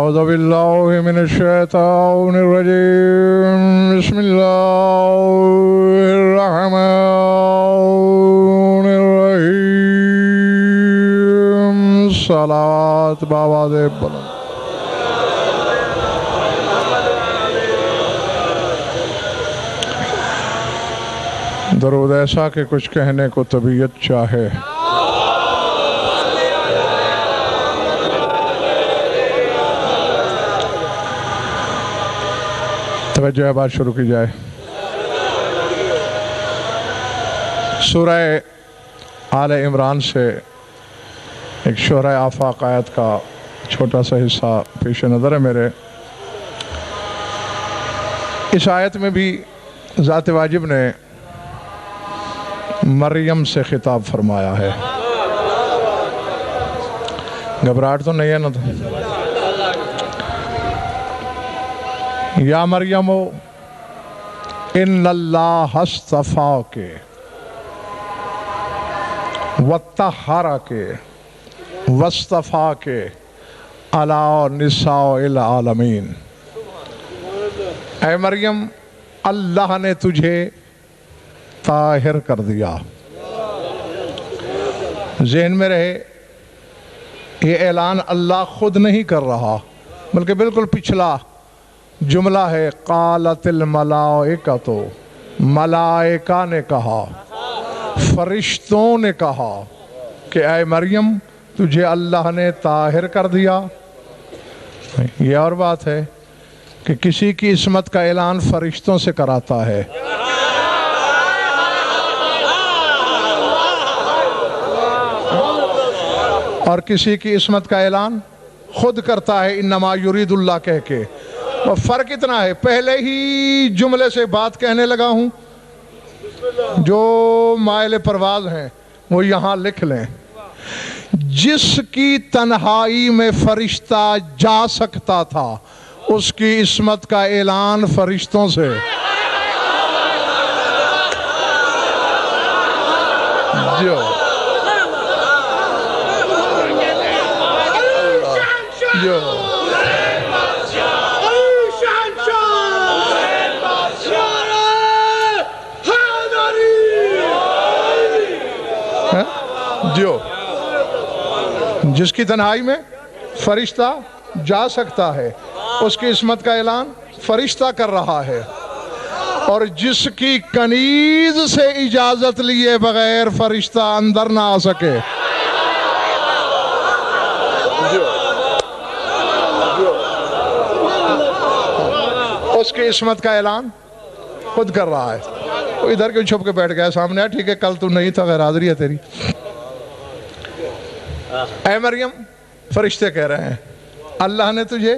أعوذ بالله من الشيطان الرجيم بسم الله الرحمن الرحيم صلاة بآواز بلند درود ایسا کہ کچھ کہنے کو طبیعت چاہے توجہ ہے، بات شروع کی جائے۔ سورہ آل عمران سے ایک شعرۂ آفاق آیت کا چھوٹا سا حصہ پیش نظر ہے میرے۔ اس آیت میں بھی ذات واجب نے مریم سے خطاب فرمایا ہے۔ گھبراہٹ تو نہیں ہے نا؟ یا مریم ان اللہ اصطفاک وطہرک واصطفاک علی نساء العالمین۔ اے مریم، اللہ نے تجھے طاہر کر دیا۔ ذہن میں رہے، یہ اعلان اللہ خود نہیں کر رہا بلکہ بالکل پچھلا جملہ ہے۔ قالت الملائکۃ، ملائکہ نے کہا، فرشتوں نے کہا کہ اے مریم تجھے اللہ نے طاہر کر دیا۔ یہ اور بات ہے کہ کسی کی عصمت کا اعلان فرشتوں سے کراتا ہے، اور کسی کی عصمت کا اعلان خود کرتا ہے، انما یرید اللہ کہہ کے۔ اور فرق اتنا ہے، پہلے ہی جملے سے بات کہنے لگا ہوں، جو مائل پرواز ہیں وہ یہاں لکھ لیں۔ جس کی تنہائی میں فرشتہ جا سکتا تھا اس کی عصمت کا اعلان فرشتوں سے۔ جو جس کی تنہائی میں فرشتہ جا سکتا ہے اس کی عصمت کا اعلان فرشتہ کر رہا ہے، اور جس کی کنیز سے اجازت لیے بغیر فرشتہ اندر نہ آ سکے، اس کی عصمت کا اعلان خود کر رہا ہے۔ وہ ادھر کیوں چھپ کے بیٹھ گیا سامنے؟ ٹھیک ہے، کل تو نہیں تھا، غیر حاضری ہے تیری۔ اے مریم، فرشتے کہہ رہے ہیں اللہ نے تجھے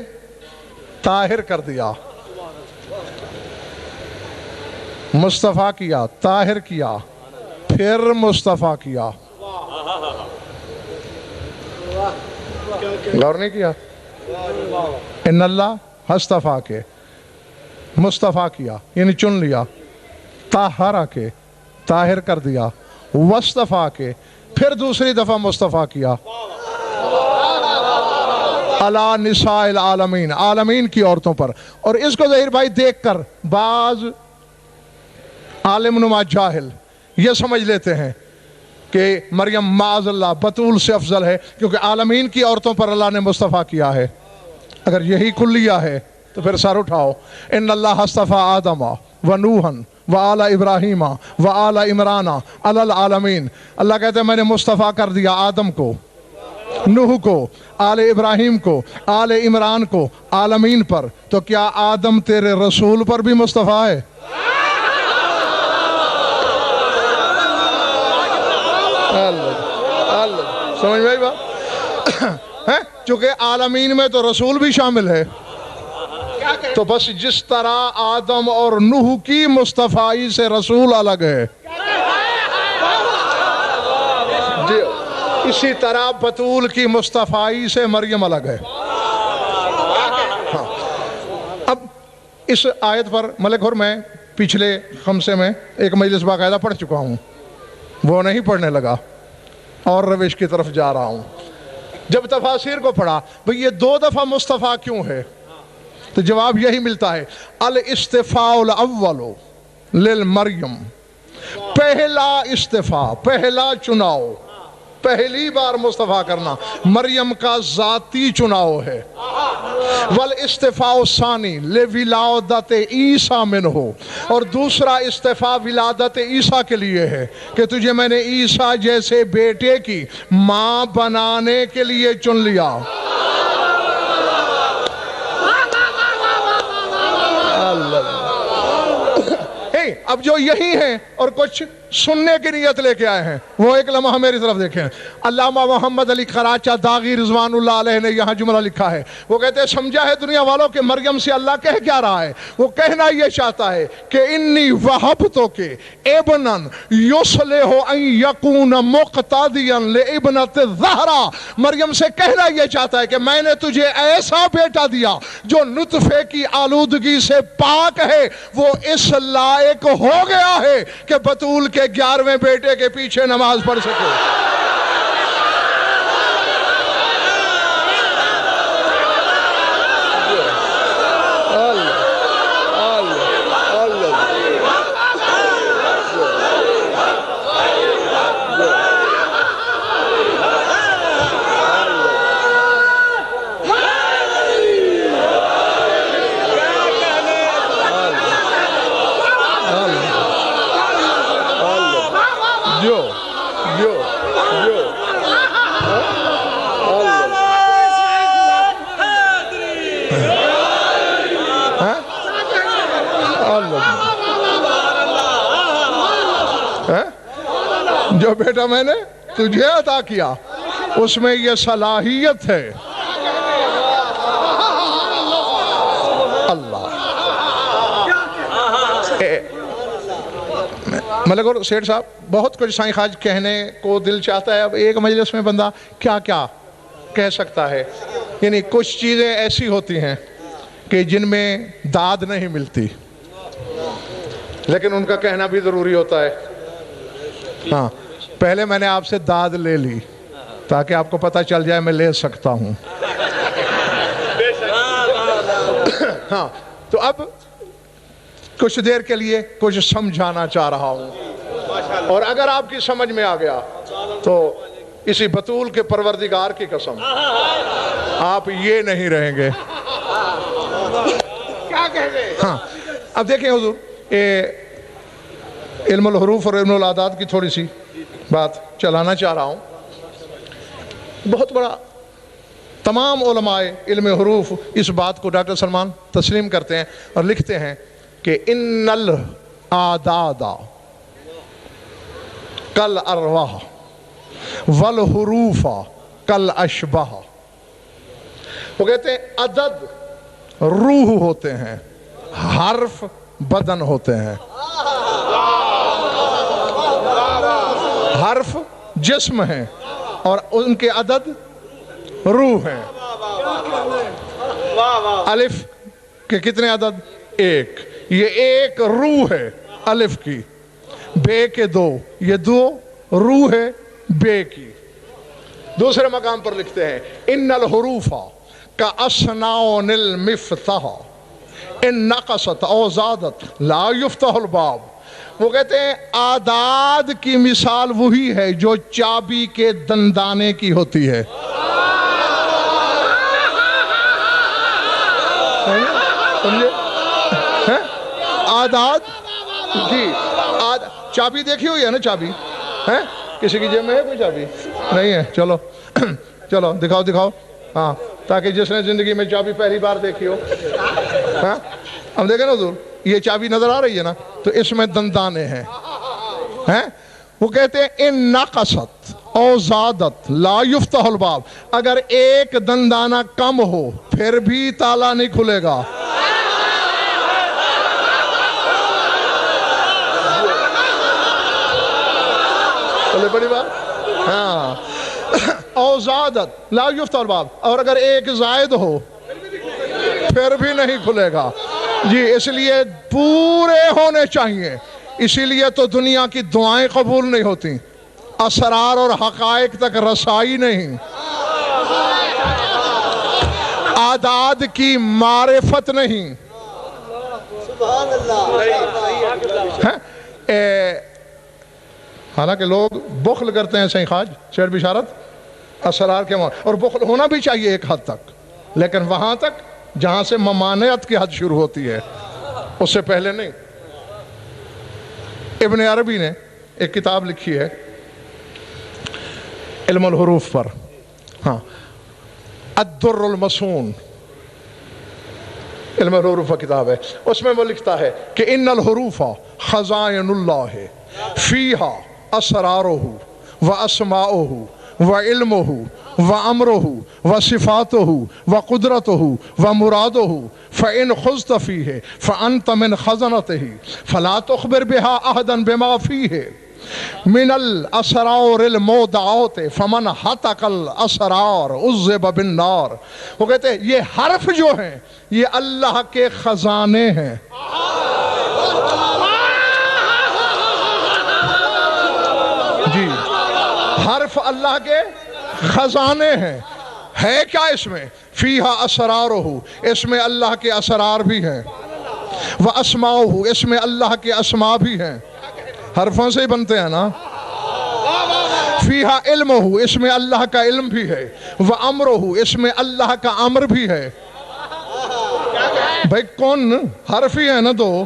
طاہر کر دیا، مصطفیٰ کیا، طاہر کیا، پھر مصطفیٰ کیا۔ غور نہیں کیا؟ ان اللہ اصطفیٰ کے، مصطفیٰ کیا یعنی چن لیا، طاہرہ کے طاہر کر دیا، واصطفیٰ کے پھر دوسری دفعہ مصطفیٰ کیا، علی نساء العالمین، عالمین کی عورتوں پر۔ اور اس کو ظاہر بھائی دیکھ کر بعض عالم نما جاہل یہ سمجھ لیتے ہیں کہ مریم معاذ اللہ بطول سے افضل ہے کیونکہ عالمین کی عورتوں پر اللہ نے مصطفیٰ کیا ہے۔ اگر یہی کلیہ ہے تو پھر سر اٹھاؤ، ان اللہ اصطفیٰ آدم و نوحً وآل ابراہیم وآل عمران علی العالمین۔ اللہ کہتے ہیں میں نے مصطفیٰ کر دیا آدم کو، نوح کو، آل ابراہیم کو، آل عمران کو، عالمین پر۔ تو کیا آدم تیرے رسول پر بھی مصطفیٰ ہے؟ سمجھ میں آئی بات؟ چونکہ عالمین میں تو رسول بھی شامل ہے، تو بس جس طرح آدم اور نوح کی مصطفائی سے رسول الگ ہے، اسی طرح بطول کی مصطفائی سے مریم الگ ہے۔ اب اس آیت پر ملک اور میں پچھلے خمسے میں ایک مجلس باقاعدہ پڑھ چکا ہوں، وہ نہیں پڑھنے لگا اور روش کی طرف جا رہا ہوں۔ جب تفاسیر کو پڑھا بھئی یہ 2 دفعہ مصطفیٰ کیوں ہے، تو جواب یہی ملتا ہے، الاستفاء الاول للمریم، پہلا استفاء، پہلا چناؤ، پہلی بار مصطفیٰ کرنا مریم کا ذاتی چناؤ ہے۔ والاستفاء الثانی لولادت عیسیٰ منہ، اور دوسرا استفاء ولادت عیسیٰ کے لیے ہے کہ تجھے میں نے عیسیٰ جیسے بیٹے کی ماں بنانے کے لیے چن لیا۔ اب جو یہی ہیں اور کچھ سننے کی نیت لے کے آئے ہیں، وہ ایک لمحہ میری طرف دیکھیں۔ علامہ محمد علی کراچہ داغی رضوان اللہ علیہ نے یہاں جملہ لکھا ہے، وہ کہتے ہیں سمجھا ہے دنیا والوں کہ مریم سے اللہ کہہ کیا رہا ہے؟ وہ کہنا یہ چاہتا ہے کہ انی وہبتک ابنا یصلح ان یکون مقتدیا لابنۃ الزہرا، مریم سے کہنا یہ چاہتا ہے کہ میں نے تجھے ایسا بیٹا دیا جو نطفے کی آلودگی سے پاک ہے، وہ اس لائق ہو گیا ہے کہ بطول کے 11ویں بیٹے کے پیچھے نماز پڑھ سکے۔ جو بیٹا میں نے تجھے عطا کیا اس میں یہ صلاحیت ہے۔ اللہ ملک اور سیٹھ صاحب بہت کچھ سائیں خواج کہنے کو دل چاہتا ہے، اب ایک مجلس میں بندہ کیا کیا کہہ سکتا ہے؟ یعنی کچھ چیزیں ایسی ہوتی ہیں کہ جن میں داد نہیں ملتی، لیکن ان کا کہنا بھی ضروری ہوتا ہے۔ ہاں پہلے میں نے آپ سے داد لے لی تاکہ آپ کو پتہ چل جائے میں لے سکتا ہوں۔ ہاں تو اب کچھ دیر کے لیے کچھ سمجھانا چاہ رہا ہوں، اور اگر آپ کی سمجھ میں آ گیا تو اسی بطول کے پروردگار کی قسم آپ یہ نہیں رہیں گے۔ ہاں اب دیکھیں حضور، علم الحروف اور علم الاعداد کی تھوڑی سی بات چلانا چاہ رہا ہوں۔ بہت بڑا تمام علماء علم حروف اس بات کو ڈاکٹر سلمان تسلیم کرتے ہیں اور لکھتے ہیں کہ ان الاعداد کالارواح والحروف کالاشباح، وہ کہتے ہیں عدد روح ہوتے ہیں، حرف بدن ہوتے ہیں۔ حرف جسم ہیں اور ان کے عدد روح ہیں۔ الف کے کتنے عدد؟ 1، یہ 1 روح ہے الف کی۔ بے کے 2، یہ 2 روح ہے بے کی۔ دوسرے مقام پر لکھتے ہیں ان الحروف کا اسناء المفتاح ان نقصت او زادت لا یفتح الباب، وہ کہتے ہیں اعداد کی مثال وہی ہے جو چابی کے دندانے کی ہوتی ہے۔ اعداد جی، چابی دیکھی ہوئی ہے نا؟ چابی ہے کسی کی جیب میں ہے؟ کوئی چابی نہیں ہے؟ چلو چلو دکھاؤ ہاں، تاکہ جس نے زندگی میں چابی پہلی بار دیکھی ہو۔ ہاں اب دیکھیں نا حضور، یہ چابی نظر آ رہی ہے نا؟ تو اس میں دندانے ہیں۔ وہ کہتے ہیں ان نقصت او زادت لا یفتح الباب، اگر ایک دندانہ کم ہو پھر بھی تالا نہیں کھلے گا۔ بڑی بات۔ ہاں او زادت لا یفتح الباب، اور اگر ایک زائد ہو پھر بھی نہیں کھلے گا۔ جی اس لیے پورے ہونے چاہیے، اسی لیے تو دنیا کی دعائیں قبول نہیں ہوتی، اسرار اور حقائق تک رسائی نہیں۔ تعداد کی معرفت نہیں. حالانکہ لوگ بخل کرتے ہیں صحیح خواج شعر بشارت اسرار کے اور بخل ہونا بھی چاہیے ایک حد تک، لیکن وہاں تک جہاں سے ممانعت کی حد شروع ہوتی ہے، اس سے پہلے نہیں. ابن عربی نے ایک کتاب لکھی ہے علم الحروف پر، ہاں، الدر المصون، علم الحروف کا کتاب ہے. اس میں وہ لکھتا ہے کہ ان الحروف خزائن اللہ فیہا اسرارہ و اسماؤہ و علمہ و امرہ و صفاتہ و قدرتہ و مرادہ فإن خذت فیہ فأنت من خزنتہ فلا تخبر بہا احدا بما فیہ من الاسرار المودعات فمن حتق الاسرار عذب بالنار. وہ کہتے ہیں یہ حرف جو ہیں یہ اللہ کے خزانے ہیں. جی، حرف اللہ کے خزانے ہیں. ہے کیا اس میں؟ فیہا اسرارہ، اس میں اللہ کے اسرار بھی ہیں. واسماؤہ، اس میں اللہ کے اسماء بھی ہیں. حرفوں سے ہی بنتے ہیں نا. فیہا علمہ، اس میں اللہ کا علم بھی ہے. وامرہ، اس میں اللہ کا امر بھی ہے. بھائی کون حرف ہی ہے نا دو،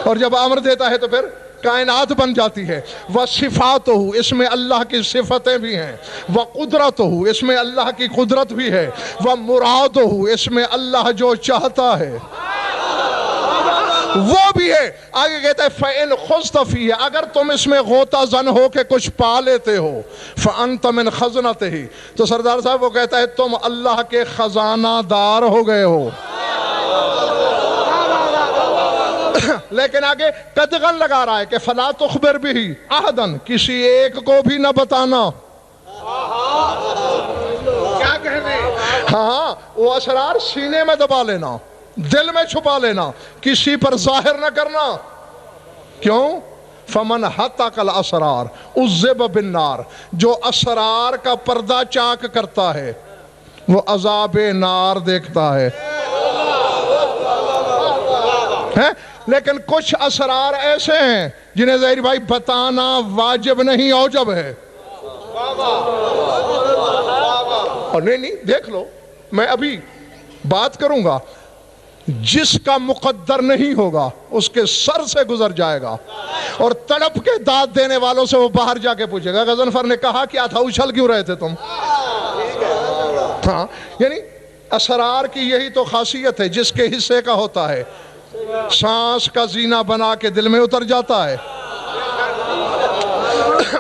اور جب امر دیتا ہے تو پھر کائنات بن جاتی ہے. وصفاتہ، اس میں اللہ کی صفتیں بھی ہیں. وقدرتہ، اس میں اللہ کی قدرت بھی ہے. ومرادہ، اس میں اللہ جو چاہتا ہے وہ بھی ہے. آگے کہتا ہے فَإِنْ خُذْتَ فِيهِ، اگر تم اس میں غوطہ زن ہو کے کچھ پا لیتے ہو، فَأَنْتَ مِنْ خَزْنَتِهِ، تو سردار صاحب وہ کہتا ہے تم اللہ کے خزانہ دار ہو گئے ہو. لیکن آگے قدغن لگا رہا ہے کہ فَلَا تُخْبِرْ بِهِ أَحَدًا، کسی ایک کو بھی نہ بتانا. کیا کہنے؟ ہاں، وہ اسرار سینے میں دبا لینا، دل میں چھپا لینا، کسی پر ظاہر نہ کرنا. کیوں؟ فمن حتق الاسرار عذب بالنار، جو اسرار کا پردہ چاک کرتا ہے وہ عذاب نار دیکھتا ہے. لیکن کچھ اسرار ایسے ہیں جنہیں ظاہر بھائی بتانا واجب نہیں اوجب ہے. اور نہیں دیکھ لو، میں ابھی بات کروں گا، جس کا مقدر نہیں ہوگا اس کے سر سے گزر جائے گا، اور تڑپ کے داد دینے والوں سے وہ باہر جا کے پوچھے گا غضنفر نے کہا کیا تھا، اچھل کیوں رہے تھے تم. ہاں، یعنی اسرار کی یہی تو خاصیت ہے، جس کے حصے کا ہوتا ہے سانس کا زینہ بنا کے دل میں اتر جاتا ہے،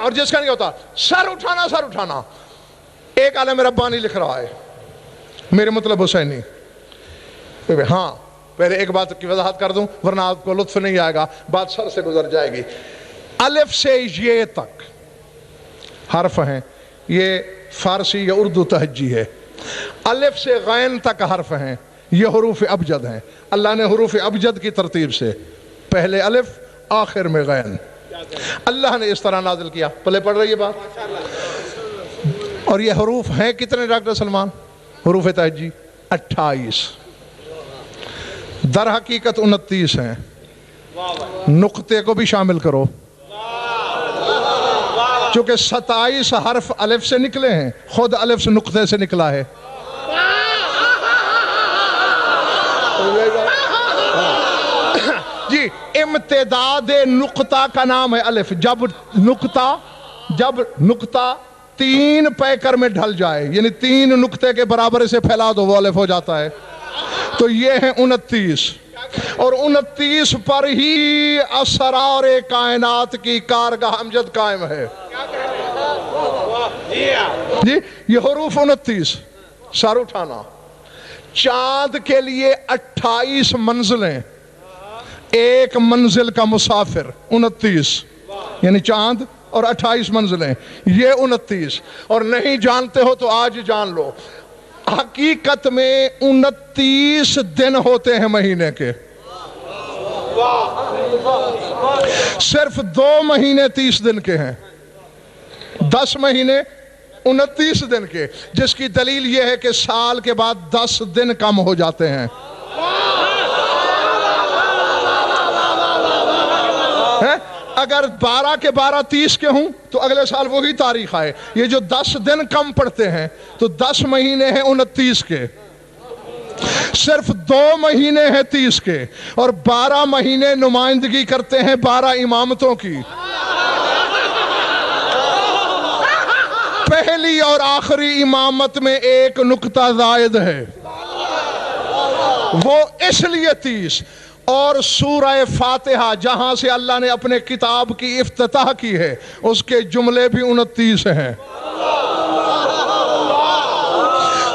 اور جس کا نہیں ہوتا سر اٹھانا سر اٹھانا. ایک عالم ربانی لکھ رہا ہے، میرے مطلب حسینی. ہاں، پہلے ایک بات کی وضاحت کر دوں ورنہ آپ کو لطف نہیں آئے گا، بات سر سے گزر جائے گی. الف سے یہ تک حرف ہیں، یہ فارسی یا اردو تہجی ہے. الف سے غین تک حرف ہیں، یہ حروف ابجد ہیں. اللہ نے حروف ابجد کی ترتیب سے پہلے الف آخر میں غین اللہ نے اس طرح نازل کیا. پلے پڑھ رہی ہے بات. اور یہ حروف ہیں کتنے ڈاکٹر سلمان؟ حروف تہجی 28، در حقیقت 29 ہیں. نقطے کو بھی شامل کرو، چونکہ 27 حرف الف سے نکلے ہیں، خود الف سے نقطے سے نکلا ہے. جی، امتداد نقطہ کا نام ہے الف. جب نقطہ 3 پیکر میں ڈھل جائے، یعنی 3 نقطے کے برابر اسے پھیلا دو، وہ الف ہو جاتا ہے. تو یہ ہیں 29، اور 29 پر ہی اسرار کائنات کی کارگاہ امجد قائم ہے. جی، یہ حروف 29. سر اٹھانا. چاند کے لیے 28 منزلیں، ایک منزل کا مسافر 29، یعنی چاند اور 28 منزلیں، یہ 29. اور نہیں جانتے ہو تو آج جان لو، حقیقت میں 29 دن ہوتے ہیں مہینے کے. صرف 2 مہینے 30 دن کے ہیں. 10 مہینے 29 دن کے، جس کی دلیل یہ ہے کہ سال کے بعد 10 دن کم ہو جاتے ہیں۔ اگر 12 کے 12 30 کے ہوں تو اگلے سال وہی تاریخ آئے۔ یہ جو 10 دن کم پڑتے ہیں تو 10 مہینے ہیں 29 کے، صرف 2 مہینے ہیں 30 کے، اور 12 مہینے نمائندگی کرتے ہیں 12 امامتوں کی۔ پہلی اور آخری امامت میں ایک نکتہ زائد ہے، وہ اس لیے 30۔ اور سورہ فاتحہ جہاں سے اللہ نے اپنے کتاب کی افتتاح کی ہے، اس کے جملے بھی 29 ہیں۔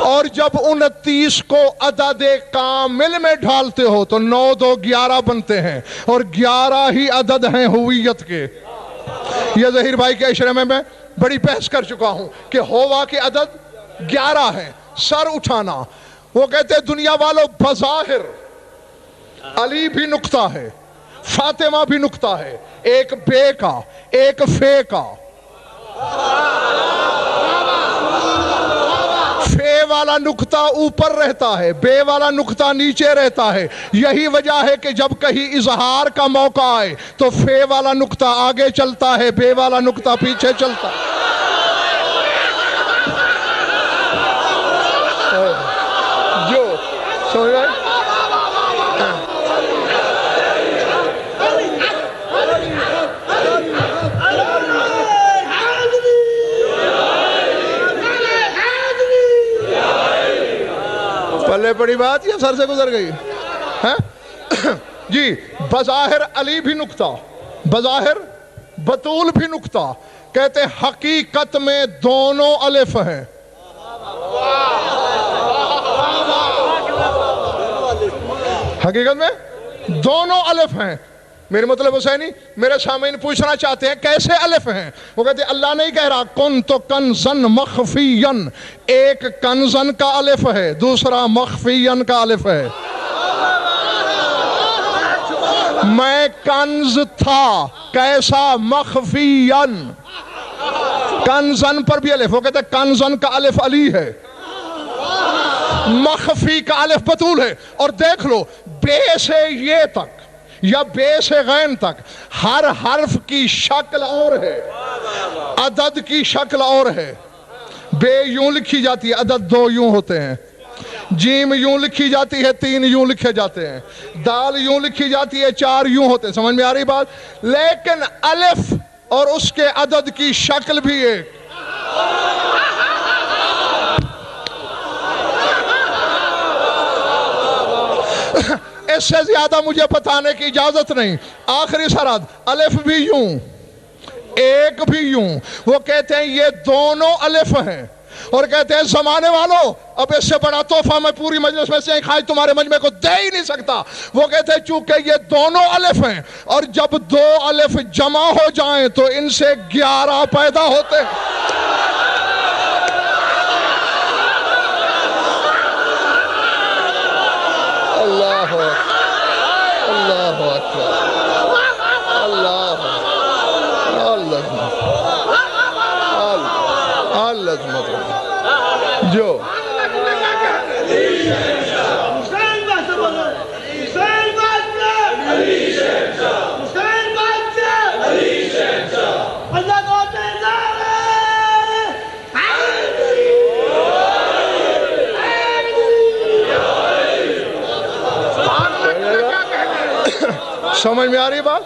اور جب 29 کو عدد کامل میں ڈھالتے ہو تو 9 2 11 بنتے ہیں، اور 11 ہی عدد ہیں ہویت کے۔ یہ ظہیر بھائی کے اشرے میں بڑی بحث کر چکا ہوں کہ ہوا کے عدد 11 ہیں۔ سر اٹھانا، وہ کہتے ہیں دنیا والوں بظاہر علی بھی نقطہ ہے، فاطمہ بھی نقطہ ہے، ایک بے کا ایک فے کا۔ فے والا نقطہ اوپر رہتا ہے، بے والا نقطہ نیچے رہتا ہے۔ یہی وجہ ہے کہ جب کہیں اظہار کا موقع آئے تو فے والا نقطہ آگے چلتا ہے، بے والا نقطہ پیچھے چلتا ہے۔ جو سمجھ رہے ہیں؟ پلے پڑی بات یا سر سے گزر گئی؟ جی، بظاہر علی بھی نقطہ، بظاہر بطول بھی نقطہ۔ کہتے حقیقت میں دونوں الف ہیں۔ حقیقت میں دونوں الف ہیں۔ میرے مطلب حسینی میرے سامعین پوچھنا چاہتے ہیں کیسے الف ہیں؟ وہ کہتے ہیں اللہ نہیں کہہ رہا کن تو کنزن مخفین، ایک کنزن کا الف ہے، دوسرا مخفین کا الف ہے۔ میں کنز تھا، کیسا؟ مخفین۔ کنزن پر بھی الف، وہ کہتے ہیں کنزن کا الف علی ہے، مخفی کا الف بطول ہے۔ اور دیکھ لو بے سے یہ تک یا بے سے غین تک ہر حرف کی شکل اور ہے، عدد کی شکل اور ہے۔ بے یوں لکھی جاتی ہے، عدد 2 یوں ہوتے ہیں۔ جیم یوں لکھی جاتی ہے، 3 یوں لکھے جاتے ہیں۔ دال یوں لکھی جاتی ہے، 4 یوں ہوتے ہیں۔ سمجھ میں آ رہی بات؟ لیکن الف اور اس کے عدد کی شکل بھی ایک۔ اس سے زیادہ مجھے بتانے کی اجازت نہیں۔ آخری سرحد، الف بھی یوں، ایک بھی یوں۔ وہ کہتے ہیں یہ دونوں الف ہیں، اور کہتے ہیں زمانے والوں اب اس سے بڑا تحفہ میں پوری مجلس میں سے خواہش تمہارے مجمع کو دے ہی نہیں سکتا۔ وہ کہتے ہیں چونکہ یہ دونوں الف ہیں، اور جب 2 الف جمع ہو جائیں تو ان سے 11 پیدا ہوتے ہیں۔ اللہ اللہ اکبر، اللہ اللہ جو سمجھ میں آ رہی بات؟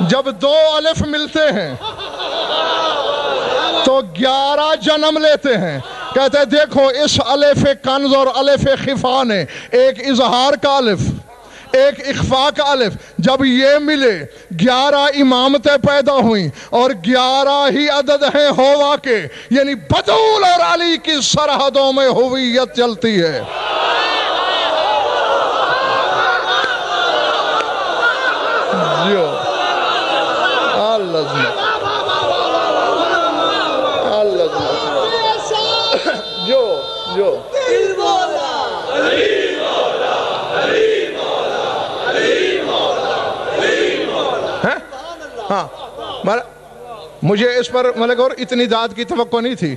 جب 2 الف ملتے ہیں تو 11 جنم لیتے ہیں۔ کہتے ہیں دیکھو اس الف کنز اور الف خفا نے، ایک اظہار کا الف ایک اخفاء کا الف، جب یہ ملے 11 امامتیں پیدا ہوئیں، اور 11 ہی عدد ہیں ہوا کے، یعنی بطول اور علی کی سرحدوں میں ہویت چلتی ہے۔ جو اللہ جو ہاں، مجھے اس پر ملک اور اتنی داد کی توقع نہیں تھی۔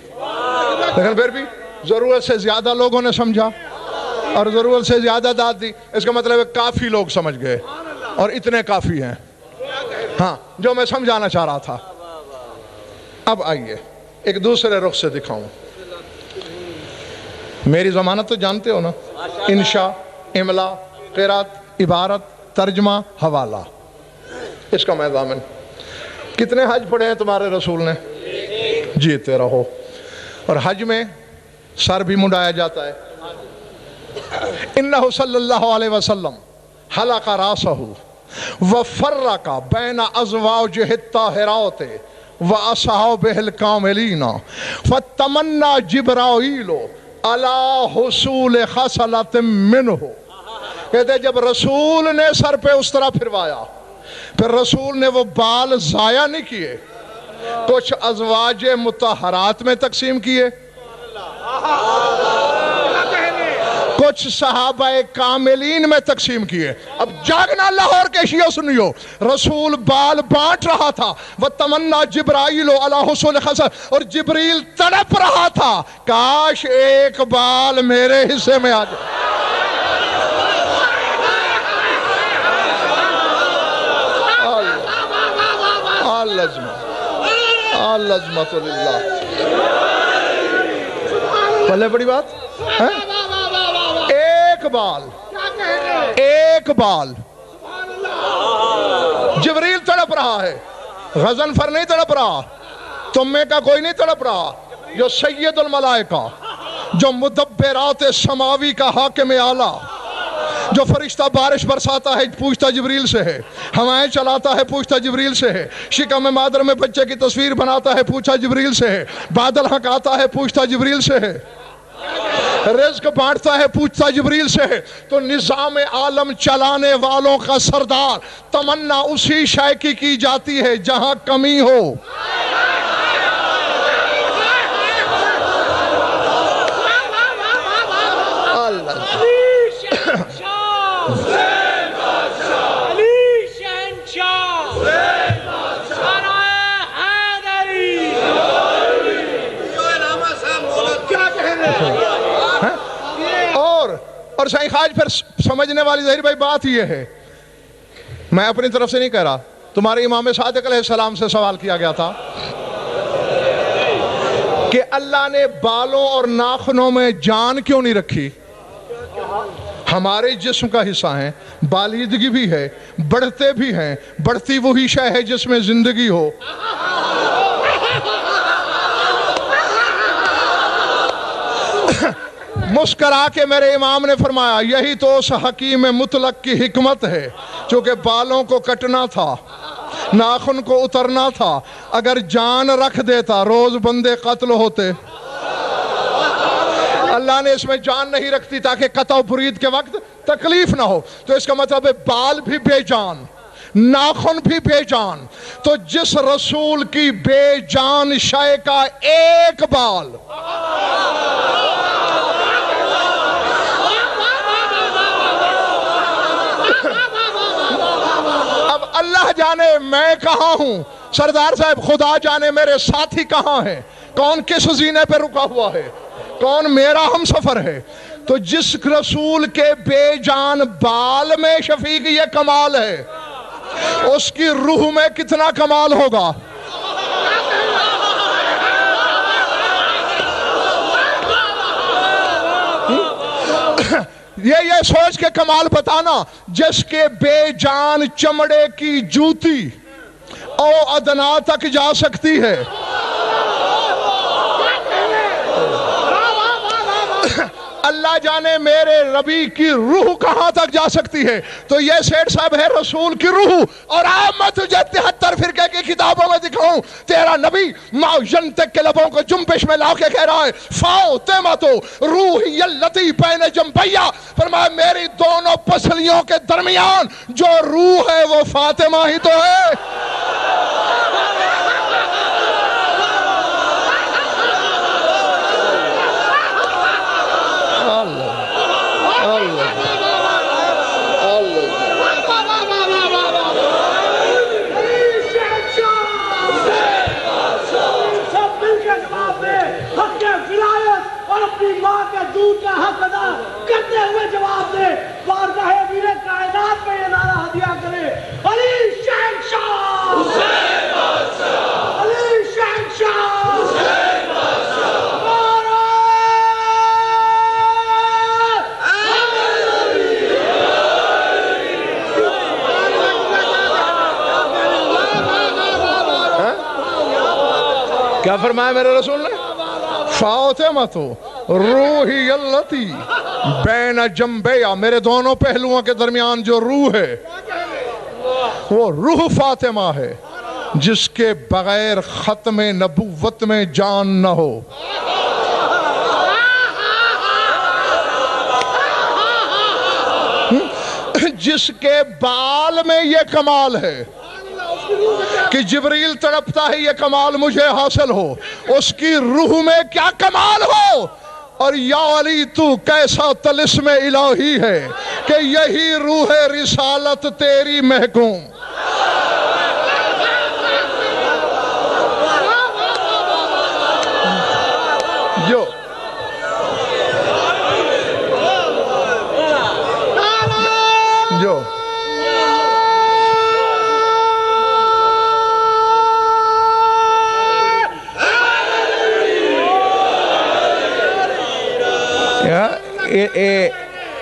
لیکن پھر بھی ضرورت سے زیادہ لوگوں نے سمجھا اور ضرورت سے زیادہ داد دی. اس کا مطلب ہے کافی لوگ سمجھ گئے اور اتنے کافی ہیں. ہاں جو میں سمجھانا چاہ رہا تھا. اب آئیے ایک دوسرے رخ سے دکھاؤں. میری ضمانت تو جانتے ہو نا, انشاء, املا, قرات, عبارت, ترجمہ, حوالہ, اس کا میں ضامن. کتنے حج پڑھے ہیں تمہارے رسول نے؟ جیتے رہو. اور حج میں سر بھی منڈایا جاتا ہے. انہ صلی اللہ علیہ وسلم حلق راسہ وفرق بین ازواجہ الطاہرات واصحابہ الکاملین فتمنى جبرائیل علی حصول خصلۃ منہ. کہتے ہیں جب رسول نے سر پہ اس طرح پھروایا, پھر رسول نے وہ بال ضائع نہیں کیے, کچھ ازواج مطہرات میں تقسیم کیے, کچھ صحابہ کاملین میں تقسیم کیے. اب جاگنا لاہور کے شیعہ سنیو, رسول بال بانٹ رہا تھا. وَتَمَنَّا جِبْرَائِيلُ عَلَىٰ حُصُولِ خَصَلٍ, اور جبریل تڑپ رہا تھا کاش ایک بال میرے حصے میں آ جائے. العظمت للہ. بھلے بڑی بات ہے. ایک بال جبریل تڑپ رہا ہے, غضنفر نہیں تڑپ رہا, تمے کا کوئی نہیں تڑپ رہا. جو سید الملائکہ, جو مدبرات سماوی کا حاکم اعلیٰ, جو فرشتہ بارش برساتا ہے پوچھتا جبریل سے ہے, ہوائیں چلاتا ہے پوچھتا جبریل سے ہے, شکم مادر میں بچے کی تصویر بناتا ہے پوچھتا جبریل سے ہے, بادل ہنکاتا ہے پوچھتا جبریل سے ہے, رزق بانٹتا ہے پوچھتا جبریل سے ہے. تو نظام عالم چلانے والوں کا سردار, تمنا اسی شے کی جاتی ہے جہاں کمی ہو. اور شیخ آج پھر سمجھنے والی ظاہر بھائی بات یہ ہے, میں اپنی طرف سے نہیں کہہ رہا, تمہارے امام صادق علیہ السلام سے سوال کیا گیا تھا کہ اللہ نے بالوں اور ناخنوں میں جان کیوں نہیں رکھی؟ ہمارے جسم کا حصہ ہیں, بالیدگی بھی ہے, بڑھتے بھی ہیں, بڑھتی وہی شے ہے جس میں زندگی ہو. مسکرا کے میرے امام نے فرمایا یہی تو اس حکیم مطلق کی حکمت ہے, چونکہ بالوں کو کٹنا تھا, ناخن کو اترنا تھا, اگر جان رکھ دیتا روز بندے قتل ہوتے. اللہ نے اس میں جان نہیں رکھتی تاکہ قطع و برید کے وقت تکلیف نہ ہو. تو اس کا مطلب ہے بال بھی بے جان, ناخن بھی بے جان. تو جس رسول کی بے جان شے کا ایک بال, اب اللہ جانے میں کہاں ہوں, سردار صاحب خدا جانے میرے ساتھی کہاں ہیں, کون کس زینے پہ رکا ہوا ہے, کون میرا ہم سفر ہے. تو جس رسول کے بے جان بال میں شفیق یہ کمال ہے, اس کی روح میں کتنا کمال ہوگا. یہ سوچ کے کمال بتانا, جس کے بے جان چمڑے کی جوتی او ادنا تک جا سکتی ہے, اللہ جانے میرے ربی کی روح کہاں تک جا سکتی ہے. تو یہ سیٹ صاحب ہے رسول کی روح. اور آپ میں تجھے 73 فرقے کی کتابوں میں دکھاؤں, تیرا نبی ماں ینتق کے لبوں کو جنبش میں لا کے کہہ رہا ہے فاطمہ روحی اللتی بین جنبیہ, فرمایا میری دونوں پسلیوں کے درمیان جو روح ہے وہ فاطمہ ہی تو ہے. حق ولایت کیا فرمایا میرے رسول نے؟ فاطمہ روحی اللتی بین جنبیا، میرے دونوں پہلوؤں کے درمیان جو روح ہے وہ روح فاطمہ ہے، جس کے بغیر ختم نبوت میں جان نہ ہو۔ جس کے بال میں یہ کمال ہے کہ جبریل تڑپتا ہے یہ کمال مجھے حاصل ہو، اس کی روح میں کیا کمال ہو۔ اور یا علی تو کیسا طلسم الہی ہے کہ یہی روح رسالت تیری محکوم۔ جو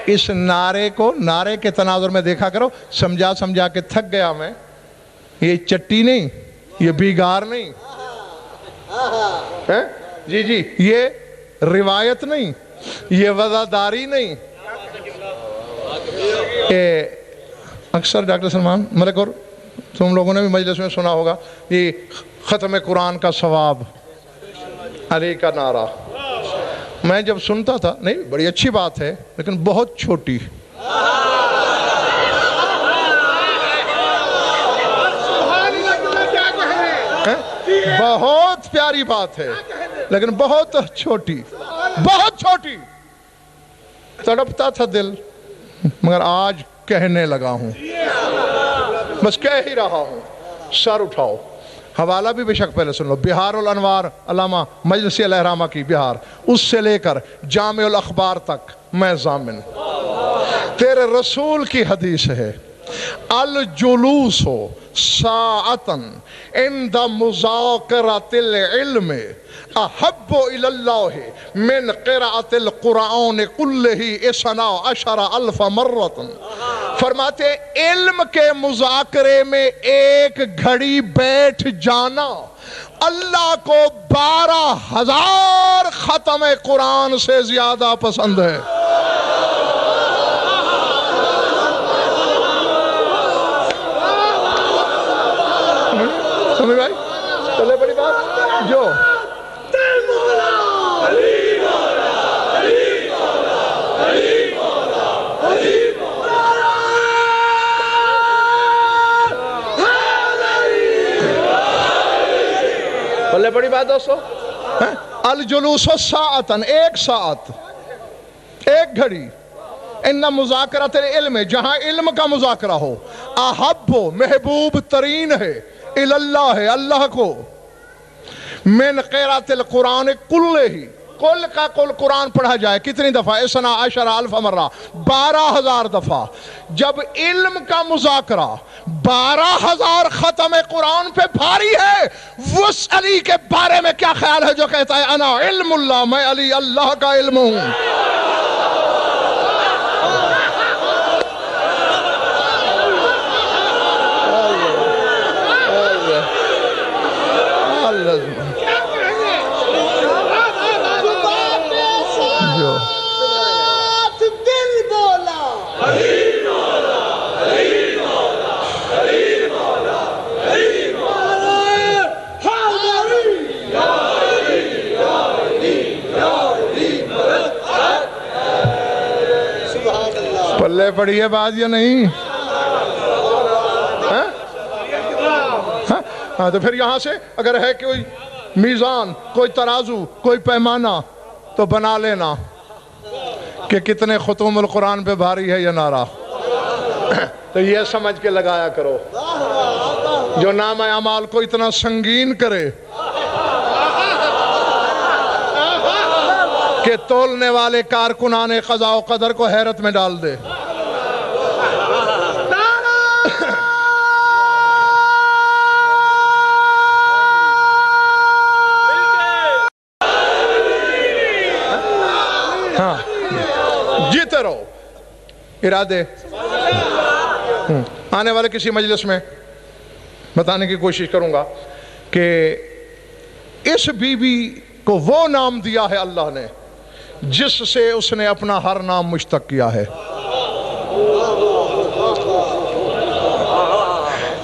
اس نعرے کو نعرے کے تناظر میں دیکھا کرو، سمجھا کے تھک گیا میں۔ یہ چٹی نہیں، یہ بیگار نہیں، جی یہ روایت نہیں، یہ وزاداری نہیں۔ اکثر ڈاکٹر سلمان ملک اور تم لوگوں نے بھی مجلس میں سنا ہوگا یہ ختم قرآن کا ثواب، علی کا نعرہ۔ میں جب سنتا تھا، نہیں بڑی اچھی بات ہے لیکن بہت چھوٹی، بہت پیاری بات ہے لیکن بہت چھوٹی، بہت چھوٹی۔ تڑپتا تھا دل، مگر آج کہنے لگا ہوں، بس کہہ ہی رہا ہوں۔ سر اٹھاؤ، حوالہ بھی بے شک پہلے سن لو، بہار الانوار علامہ مجلسی الہرامہ کی بہار، اس سے لے کر جامع الاخبار تک میں ضامن۔ تیرے رسول کی حدیث ہے، الجلوس ساعتاً عند مذاکرۃ العلم احب الی اللہ من قراءۃ القرآن کلہ 12,000 مرۃ۔ فرماتے علم کے مذاکرے میں ایک گھڑی بیٹھ جانا اللہ کو 12,000 ختم قرآن سے زیادہ پسند ہے۔ سمجھ بھائی چلے بڑی بات جو بلے بڑی بات دوستو، الجلوس ساعتاً، ایک ساعت، ایک گھڑی، ان مذاکرۃ العلم، جہاں علم کا مذاکرہ ہو، احب محبوب ترین ہے، اللہ ہے اللہ کو، من قراءۃ القرآن کلہ، کل کا کل قرآن پڑھا جائے کتنی دفعہ؟ 12,000 مرہ، 12,000 دفعہ۔ جب علم کا مذاکرہ 12,000 ختم قرآن پہ بھاری ہے، اس علی کے بارے میں کیا خیال ہے جو کہتا ہے انا علم اللہ، میں علی اللہ کا علم ہوں۔ پلے پڑی ہے بات یا نہیں؟ ہاں تو پھر یہاں سے اگر ہے کوئی میزان، کوئی ترازو، کوئی پیمانہ تو بنا لینا کہ کتنے ختم القرآن پہ بھاری ہے یہ نعرہ، تو یہ سمجھ کے لگایا کرو۔ جو نام اعمال کو اتنا سنگین کرے کہ تولنے والے کارکنان قضاء و قدر کو حیرت میں ڈال دے۔ ہاں جیتے رہو ارادے۔ آنے والے کسی مجلس میں بتانے کی کوشش کروں گا کہ اس بیوی کو وہ نام دیا ہے اللہ نے جس سے اس نے اپنا ہر نام مشتق کیا ہے.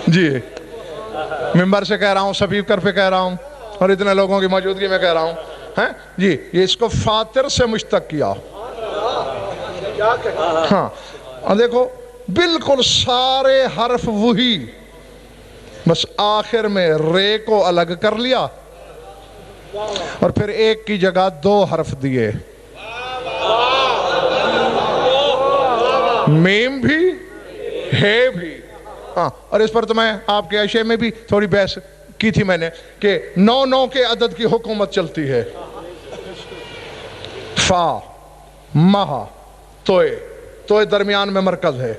جی ممبر سے کہہ رہا ہوں، سپیکر پہ کہہ رہا ہوں، اور اتنے لوگوں کی موجودگی میں کہہ رہا ہوں جی، یہ اس کو فاطر سے مشتق کیا. ہاں اور دیکھو بالکل سارے حرف وہی، بس آخر میں رے کو الگ کر لیا اور پھر ایک کی جگہ 2 حرف دیے، میم بھی ہے بھی. ہاں اور اس پر تو میں آپ کے عشاء میں بھی تھوڑی بحث کی تھی میں نے کہ 9 کے عدد کی حکومت چلتی ہے. فا مہا توئے درمیان میں مرکز ہے،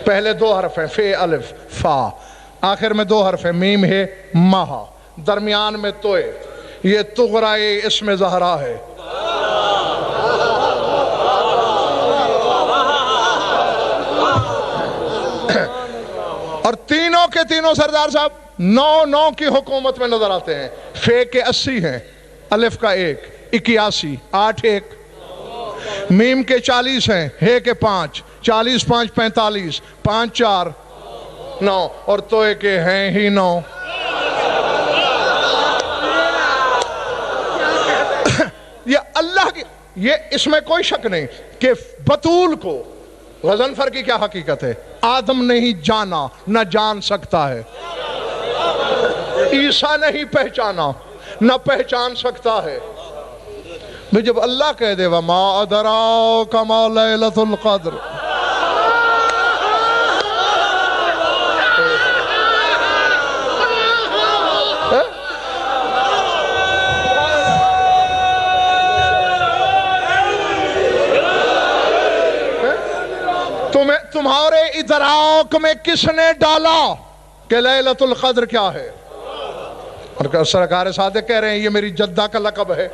پہلے 2 حرف ہیں فے الف فا، آخر میں 2 حرف ہیں میم ہے مہا، درمیان میں توئے. یہ تغرائے اسم زہرا ہے. اور تینوں کے تینوں سردار صاحب 9 کی حکومت میں نظر آتے ہیں. فے کے 80 ہیں، الف کا 1 81، 8 1، میم کے 40 ہیں، ہے کے 5 40 5 45، 5 4 9، اور توئے کے ہیں ہی 9. یہ اللہ کی، یہ اس میں کوئی شک نہیں کہ بطول کو غضنفر کی کیا حقیقت ہے، آدم نہیں جانا نہ جان سکتا ہے، عیسیٰ نہیں پہچانا نہ پہچان سکتا ہے. جب اللہ کہہ دے وَمَا أَدْرَاكَ مَا لَيْلَةُ الْقَدْرِ، تمہارے ادراک میں کس نے ڈالا کہ لیلۃ القدر کیا ہے؟ اور سرکار صادق کہہ رہے ہیں یہ میری جدہ کا لقب ہے.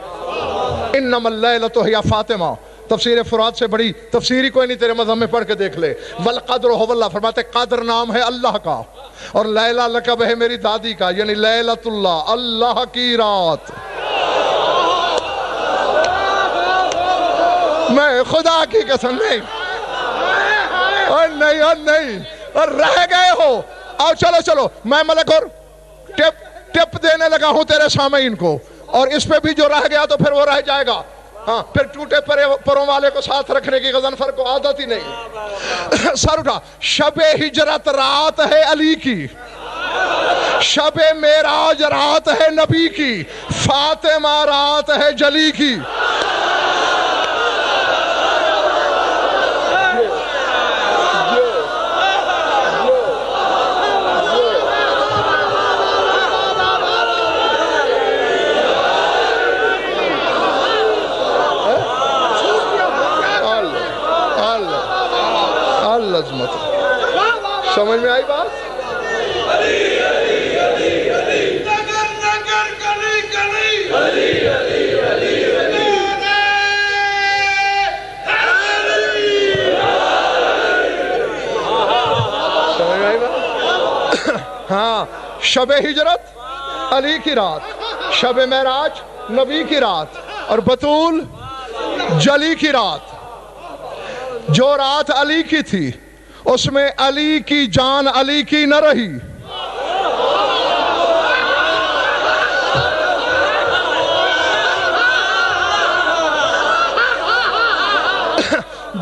انما اللیلۃ ہی فاطمہ، تفسیر فرات سے بڑی تفسیری کوئی نہیں تیرے مذہب میں پڑھ کے دیکھ لے. والقدر هو اللہ، فرماتے قدر نام ہے اللہ کا اور لیلہ لقب ہے میری دادی کا، یعنی لیلۃ اللہ، اللہ کی رات. میں خدا کی قسم نہیں اور نہیں اور رہ گئے ہو. آؤ چلو میں ملک اور ٹپ دینے لگا ہوں تیرے سامعین کو، اور اس پہ بھی جو رہ گیا تو پھر وہ رہ جائے گا. ہاں پھر ٹوٹے پروں والے کو ساتھ رکھنے کی غضنفر کو عادت ہی نہیں. سر اٹھا. شب ہجرت رات ہے علی کی، شب معراج رات ہے نبی کی، فاطمہ رات ہے جلی کی. سمجھ میں آئی بات؟ ہاں شب ہجرت علی کی رات، شب معراج نبی کی رات، اور بطول جلی کی رات. جو رات علی کی تھی اس میں علی کی جان علی کی نہ رہی.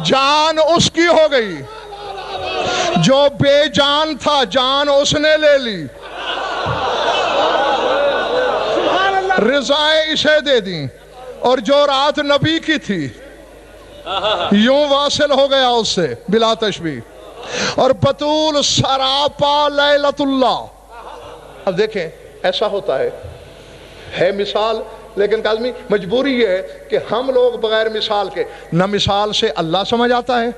جان اس کی ہو گئی، جو بے جان تھا جان اس نے لے لی، رضائیں اسے دے دیں. اور جو رات نبی کی تھی یوں واصل ہو گیا اس سے بلا تشبیہ. اور بطول سراپا لیلۃ اللہ. اب دیکھیں ایسا ہوتا ہے مثال، لیکن کاظمی مجبوری یہ ہے کہ ہم لوگ بغیر مثال کے، نہ مثال سے اللہ سمجھ آتا ہے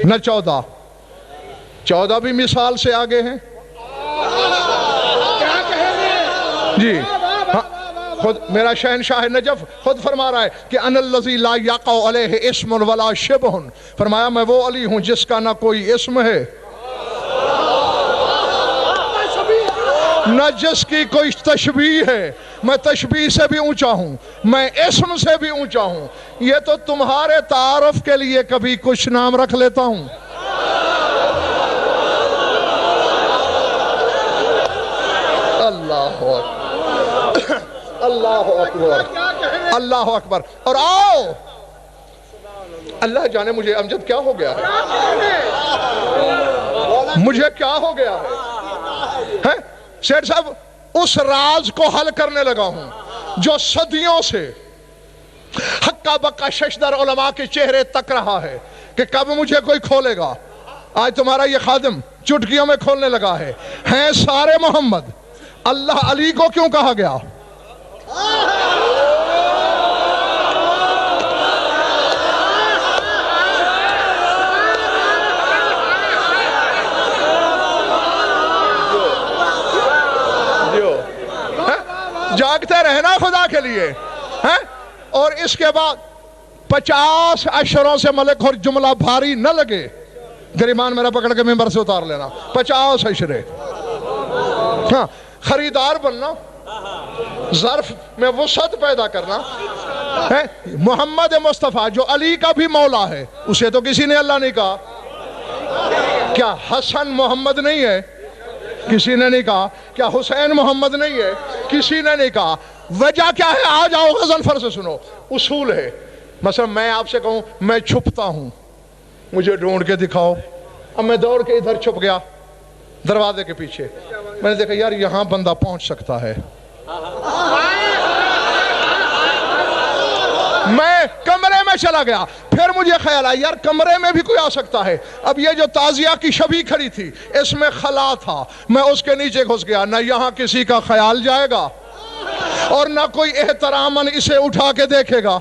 نہ 14 بھی مثال سے آگے ہیں. جی خود میرا شہنشاہ نجف خود فرما رہا ہے کہ ان الذی لا یقع علیہ اسم ولا شبہ، فرمایا میں وہ علی ہوں جس کا نہ کوئی اسم ہے نہ جس کی کوئی تشبیہ ہے، میں تشبیہ سے بھی اونچا ہوں، میں اسم سے بھی اونچا ہوں، یہ تو تمہارے تعارف کے لیے کبھی کچھ نام رکھ لیتا ہوں۔ اللہ اکبر، اللہ اکبر، اللہ اکبر۔ اور آؤ، اللہ جانے مجھے امجد کیا ہو گیا ہے، مجھے کیا ہو گیا ہے۔ سیٹھ صاحب، اس راز کو حل کرنے لگا ہوں جو صدیوں سے ہکا بکا ششدر علماء کے چہرے تک رہا ہے کہ کب مجھے کوئی کھولے گا۔ آج تمہارا یہ خادم چٹکیوں میں کھولنے لگا ہے۔ ہیں سارے محمد، اللہ علی کو کیوں کہا گیا؟ جاگتے رہنا خدا کے لیے، اور اس کے بعد 50 اشروں سے ملک اور جملہ بھاری نہ لگے، گریبان میرا پکڑ کے ممبر سے اتار لینا۔ 50 اشرے، ہاں، خریدار بننا، ظرف میں وسعت پیدا کرنا۔ محمد مصطفیٰ جو علی کا بھی مولا ہے، اسے تو کسی نے اللہ نہیں کہا۔ کیا حسن محمد نہیں ہے؟ کسی نے نہیں کہا۔ کیا حسین محمد نہیں ہے؟ کسی نے نہیں کہا۔ وجہ کیا ہے؟ آ جاؤ غضنفر سے سنو، اصول ہے۔ مثلا میں آپ سے کہوں میں چھپتا ہوں، مجھے ڈھونڈ کے دکھاؤ۔ اب میں دوڑ کے ادھر چھپ گیا دروازے کے پیچھے، میں نے دیکھا یار یہاں بندہ پہنچ سکتا ہے، میں کمرے میں چلا گیا۔ پھر مجھے خیال آیا یار کمرے میں بھی کوئی آ سکتا ہے۔ اب یہ جو تازیہ کی شبی کھڑی تھی اس میں خلا تھا، میں اس کے نیچے گھس گیا۔ نہ یہاں کسی کا خیال جائے گا اور نہ کوئی احتراماً اسے اٹھا کے دیکھے گا،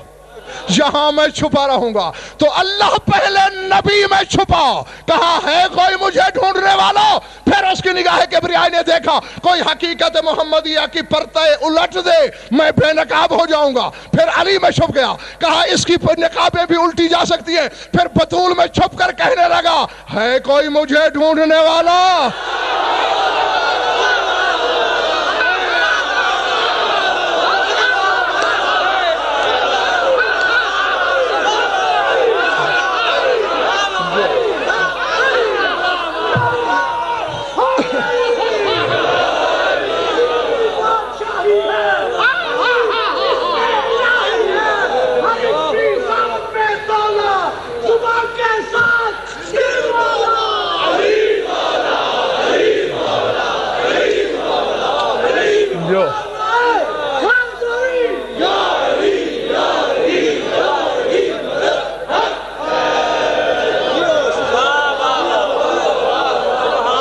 یہاں میں چھپا رہوں گا۔ تو اللہ پہلے نبی میں چھپا، کہا ہے کوئی مجھے ڈھونڈنے والا؟ پھر اس کی نگاہ کبریائی نے دیکھا کوئی حقیقت محمدیہ کی پرتیں الٹ دے، میں بے نقاب ہو جاؤں گا۔ پھر علی میں چھپ گیا، کہا اس کی نقابیں بھی الٹی جا سکتی ہیں۔ پھر بطول میں چھپ کر کہنے لگا ہے کوئی مجھے ڈھونڈنے والا؟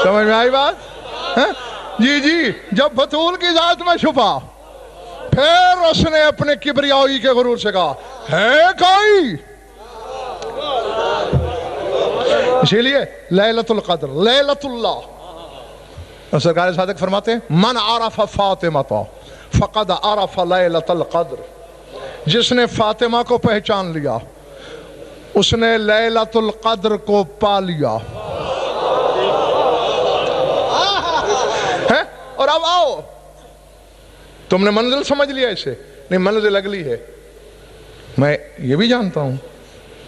سمجھ میں آئی بات؟ جی جب بطول کی ذات میں چھپا، پھر اس نے اپنے کبریائی کے غرور سے کہا ہے کوئی؟ اسی لیے لیلۃ القدر، لیلۃ اللہ، سرکار صادق فرماتے ہیں من عرف فاطمہ فقد عرف لیلۃ القدر، جس نے فاطمہ کو پہچان لیا اس نے لیلۃ القدر کو پا لیا۔ اور اب آؤ، تم نے منزل سمجھ لیا اسے؟ نہیں، منزل اگلی ہے۔ میں یہ بھی جانتا ہوں،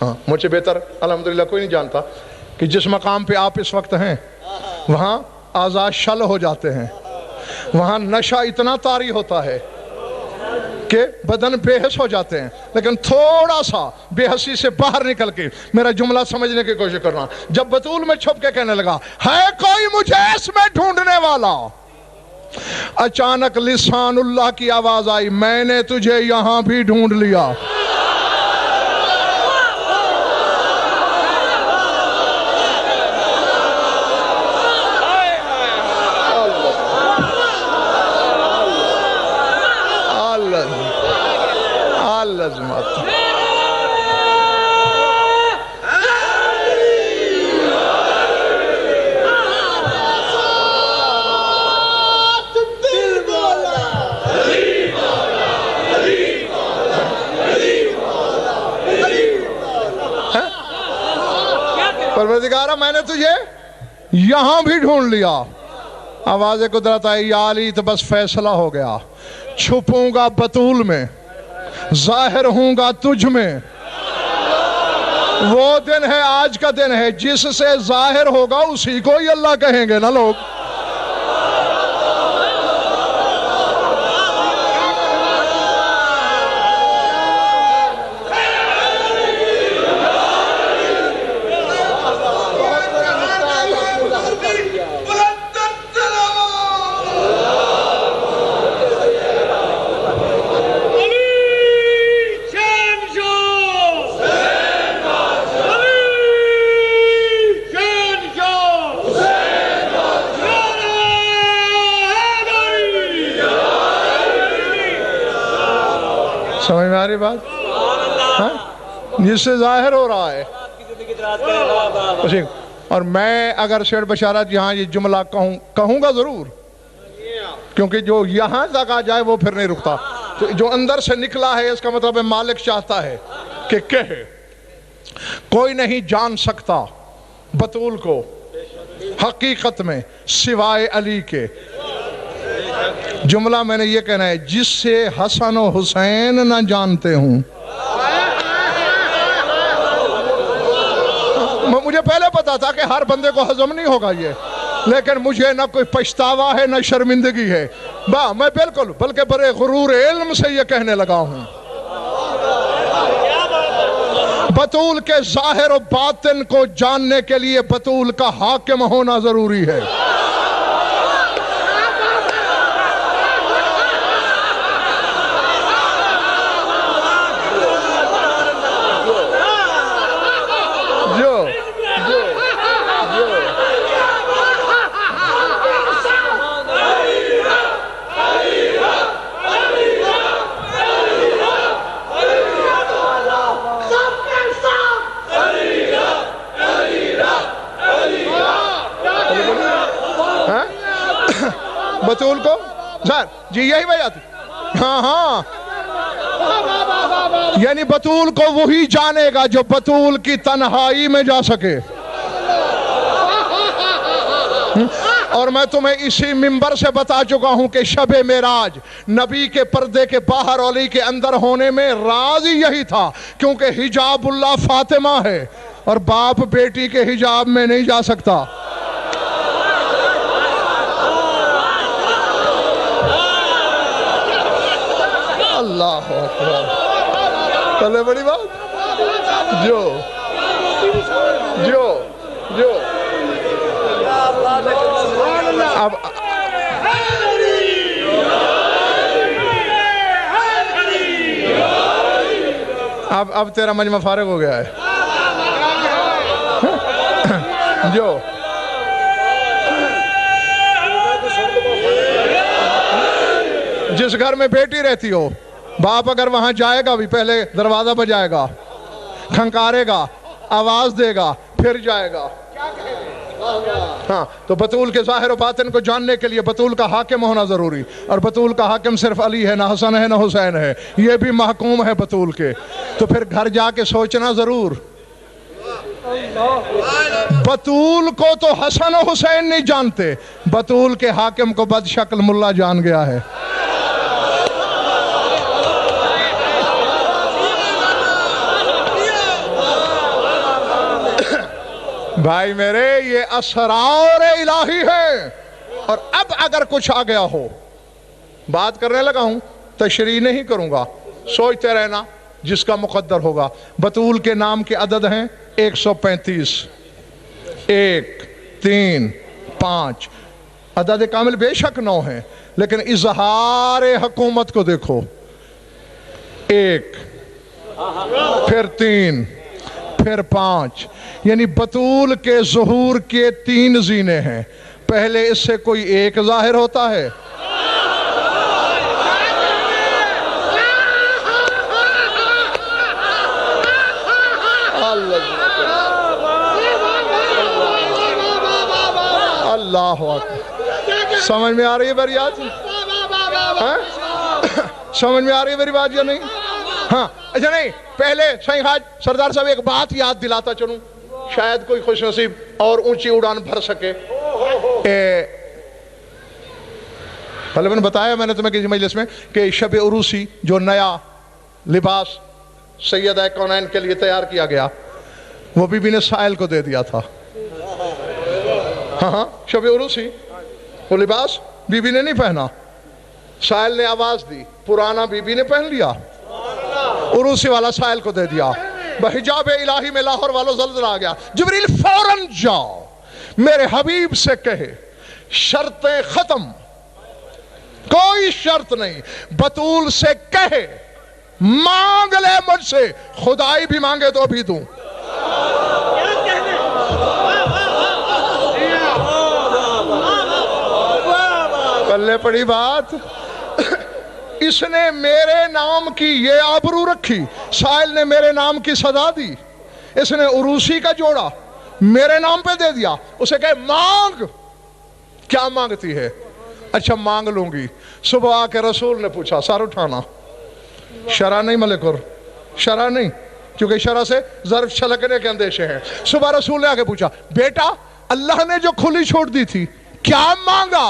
ہاں مجھ سے بہتر الحمدللہ کوئی نہیں جانتا کہ جس مقام پہ آپ اس وقت ہیں وہاں اعضاء شل ہو جاتے ہیں، وہاں نشہ اتنا طاری ہوتا ہے کہ بدن بے حس ہو جاتے ہیں۔ لیکن تھوڑا سا بے حسی سے باہر نکل کے میرا جملہ سمجھنے کی کوشش کرنا۔ جب بطول میں چھپ کے کہنے لگا ہے کوئی مجھے اس میں ڈھونڈنے والا، اچانک لسان اللہ کی آواز آئی میں نے تجھے یہاں بھی ڈھونڈ لیا۔ پروردگارہ میں نے تجھے یہاں بھی ڈھونڈ لیا، آواز قدرت آئی یا علی تو بس فیصلہ ہو گیا، چھپوں گا بطول میں، ظاہر ہوں گا تجھ میں۔ وہ دن ہے، آج کا دن ہے، جس سے ظاہر ہوگا اسی کو ہی اللہ کہیں گے نا لوگ۔ سمجھ میں آ رہی بات؟ جس سے ظاہر ہو رہا ہے۔ اور میں اگر شعر بشارت یہاں یہ جملہ کہوں گا ضرور، کیونکہ جو یہاں تک آ جائے وہ پھر نہیں رکتا، تو جو اندر سے نکلا ہے اس کا مطلب ہے مالک چاہتا ہے کہ کہے۔ کوئی نہیں جان سکتا بطول کو حقیقت میں سوائے علی کے۔ جملہ میں نے یہ کہنا ہے، جس سے حسن و حسین نہ جانتے ہوں۔ مجھے پہلے پتا تھا کہ ہر بندے کو ہضم نہیں ہوگا یہ، لیکن مجھے نہ کوئی پچھتاوا ہے نہ شرمندگی ہے، میں بالکل بلکہ بڑے غرور علم سے یہ کہنے لگا ہوں۔ بطول کے ظاہر و باطن کو جاننے کے لیے بطول کا حاکم ہونا ضروری ہے۔ بطول کو جی یہی وجہ تھی، ہاں یعنی بطول کو وہی جانے گا جو بطول کی تنہائی میں جا سکے۔ اور میں تمہیں اسی منبر سے بتا چکا ہوں کہ شب معراج نبی کے پردے کے باہر علی کے اندر ہونے میں راز ہی یہی تھا، کیونکہ حجاب اللہ فاطمہ ہے اور باپ بیٹی کے حجاب میں نہیں جا سکتا۔ اللہ اکبر، چلے بڑی بات۔ جو اب تیرا مجمع فارغ ہو گیا ہے۔ جو جس گھر میں بیٹی رہتی ہو، باپ اگر وہاں جائے گا بھی پہلے دروازہ بجائے گا، کھنکارے گا، آواز دے گا، پھر جائے گا۔ ہاں تو بطول کے ظاہر و باطن کو جاننے کے لیے بطول کا حاکم ہونا ضروری، اور بطول کا حاکم صرف علی ہے، نہ حسن ہے نہ حسین ہے، یہ بھی محکوم ہے بطول کے۔ تو پھر گھر جا کے سوچنا ضرور، بطول کو تو حسن و حسین نہیں جانتے، بطول کے حاکم کو بد شکل ملا جان گیا ہے۔ بھائی میرے، یہ اسرار الہی ہے۔ اور اب اگر کچھ آ گیا ہو، بات کرنے لگا ہوں، تشریح نہیں کروں گا، سوچتے رہنا جس کا مقدر ہوگا۔ بطول کے نام کے عدد ہیں 135، 1، 3، 5۔ عدد کامل بے شک 9 ہیں، لیکن اظہار حکومت کو دیکھو، 1، پھر 3، پھر 5، یعنی بطول کے ظہور کے 3 زینے ہیں۔ پہلے اس سے کوئی ایک ظاہر ہوتا ہے، اللہ اکبر۔ سمجھ میں آ رہی ہے میری بات؟ سمجھ میں آ رہی ہے میری بات یا نہیں؟ ہاں اچھا نہیں، پہلے سائیں حاج سردار صاحب ایک بات یاد دلاتا چلوں، شاید کوئی خوش نصیب اور اونچی اڑان بھر سکے۔ پہلے میں نے بتایا میں نے تمہیں کسی مجلس میں کہ شب عروسی جو نیا لباس سیدہ کونین کے لیے تیار کیا گیا وہ بی بی نے سائل کو دے دیا تھا. ہاں شب عروسی وہ لباس بی بی نے نہیں پہنا, سائل نے آواز دی, پرانا بی بی نے پہن لیا, عروسی والا سائل کو دے دیا. بحجاب الہی میں لاہور والوں زلزلہ آ گیا. جبریل فوراً جاؤ میرے حبیب سے کہے شرطیں ختم, کوئی شرط نہیں, بطول سے کہے مانگ لے مجھ سے, خدائی بھی مانگے تو بھی دوں. پلے پڑی بات. اس نے میرے نام کی یہ آبرو رکھی, سائل نے میرے نام کی سزا دی, اس نے عروسی کا جوڑا میرے نام پہ دے دیا. اسے کہے مانگ, کیا مانگتی ہے؟ اچھا مانگ لوں گی. صبح آ کے رسول نے پوچھا, سر اٹھانا, شرع نہیں ملک اور شرع نہیں, کیونکہ شرع سے ظرف چھلکنے کے اندیشے ہیں. صبح رسول نے آ کے پوچھا, بیٹا اللہ نے جو کھلی چھوڑ دی تھی کیا مانگا؟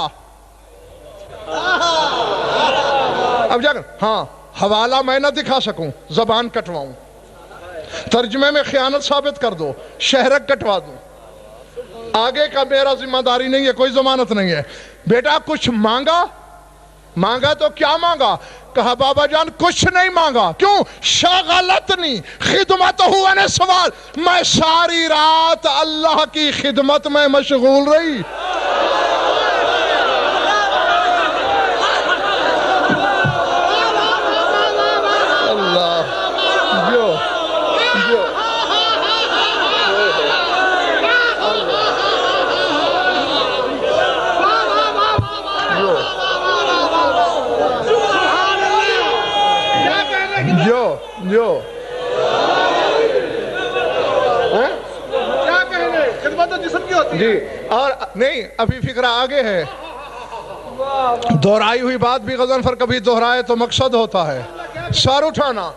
اب جا کر ہاں حوالہ میں نہ دکھا سکوں, زبان کٹواؤں, ترجمے میں خیانت ثابت کر دو, شہرک کٹوا دوں, آگے کا میرا ذمہ داری نہیں ہے, کوئی ضمانت نہیں ہے. بیٹا کچھ مانگا؟ مانگا تو کیا مانگا؟ کہا بابا جان کچھ نہیں مانگا. کیوں؟ شغلتنی خدمت ہوا نے سوال, میں ساری رات اللہ کی خدمت میں مشغول رہی. جو کیا کہنے خدمت تو جسم کی ہوتی ہے جی. اور نہیں ابھی فکرہ آگے ہے, دہرائی ہوئی بات بھی غضن فر کبھی دہرائے تو مقصد ہوتا ہے. سر اٹھانا,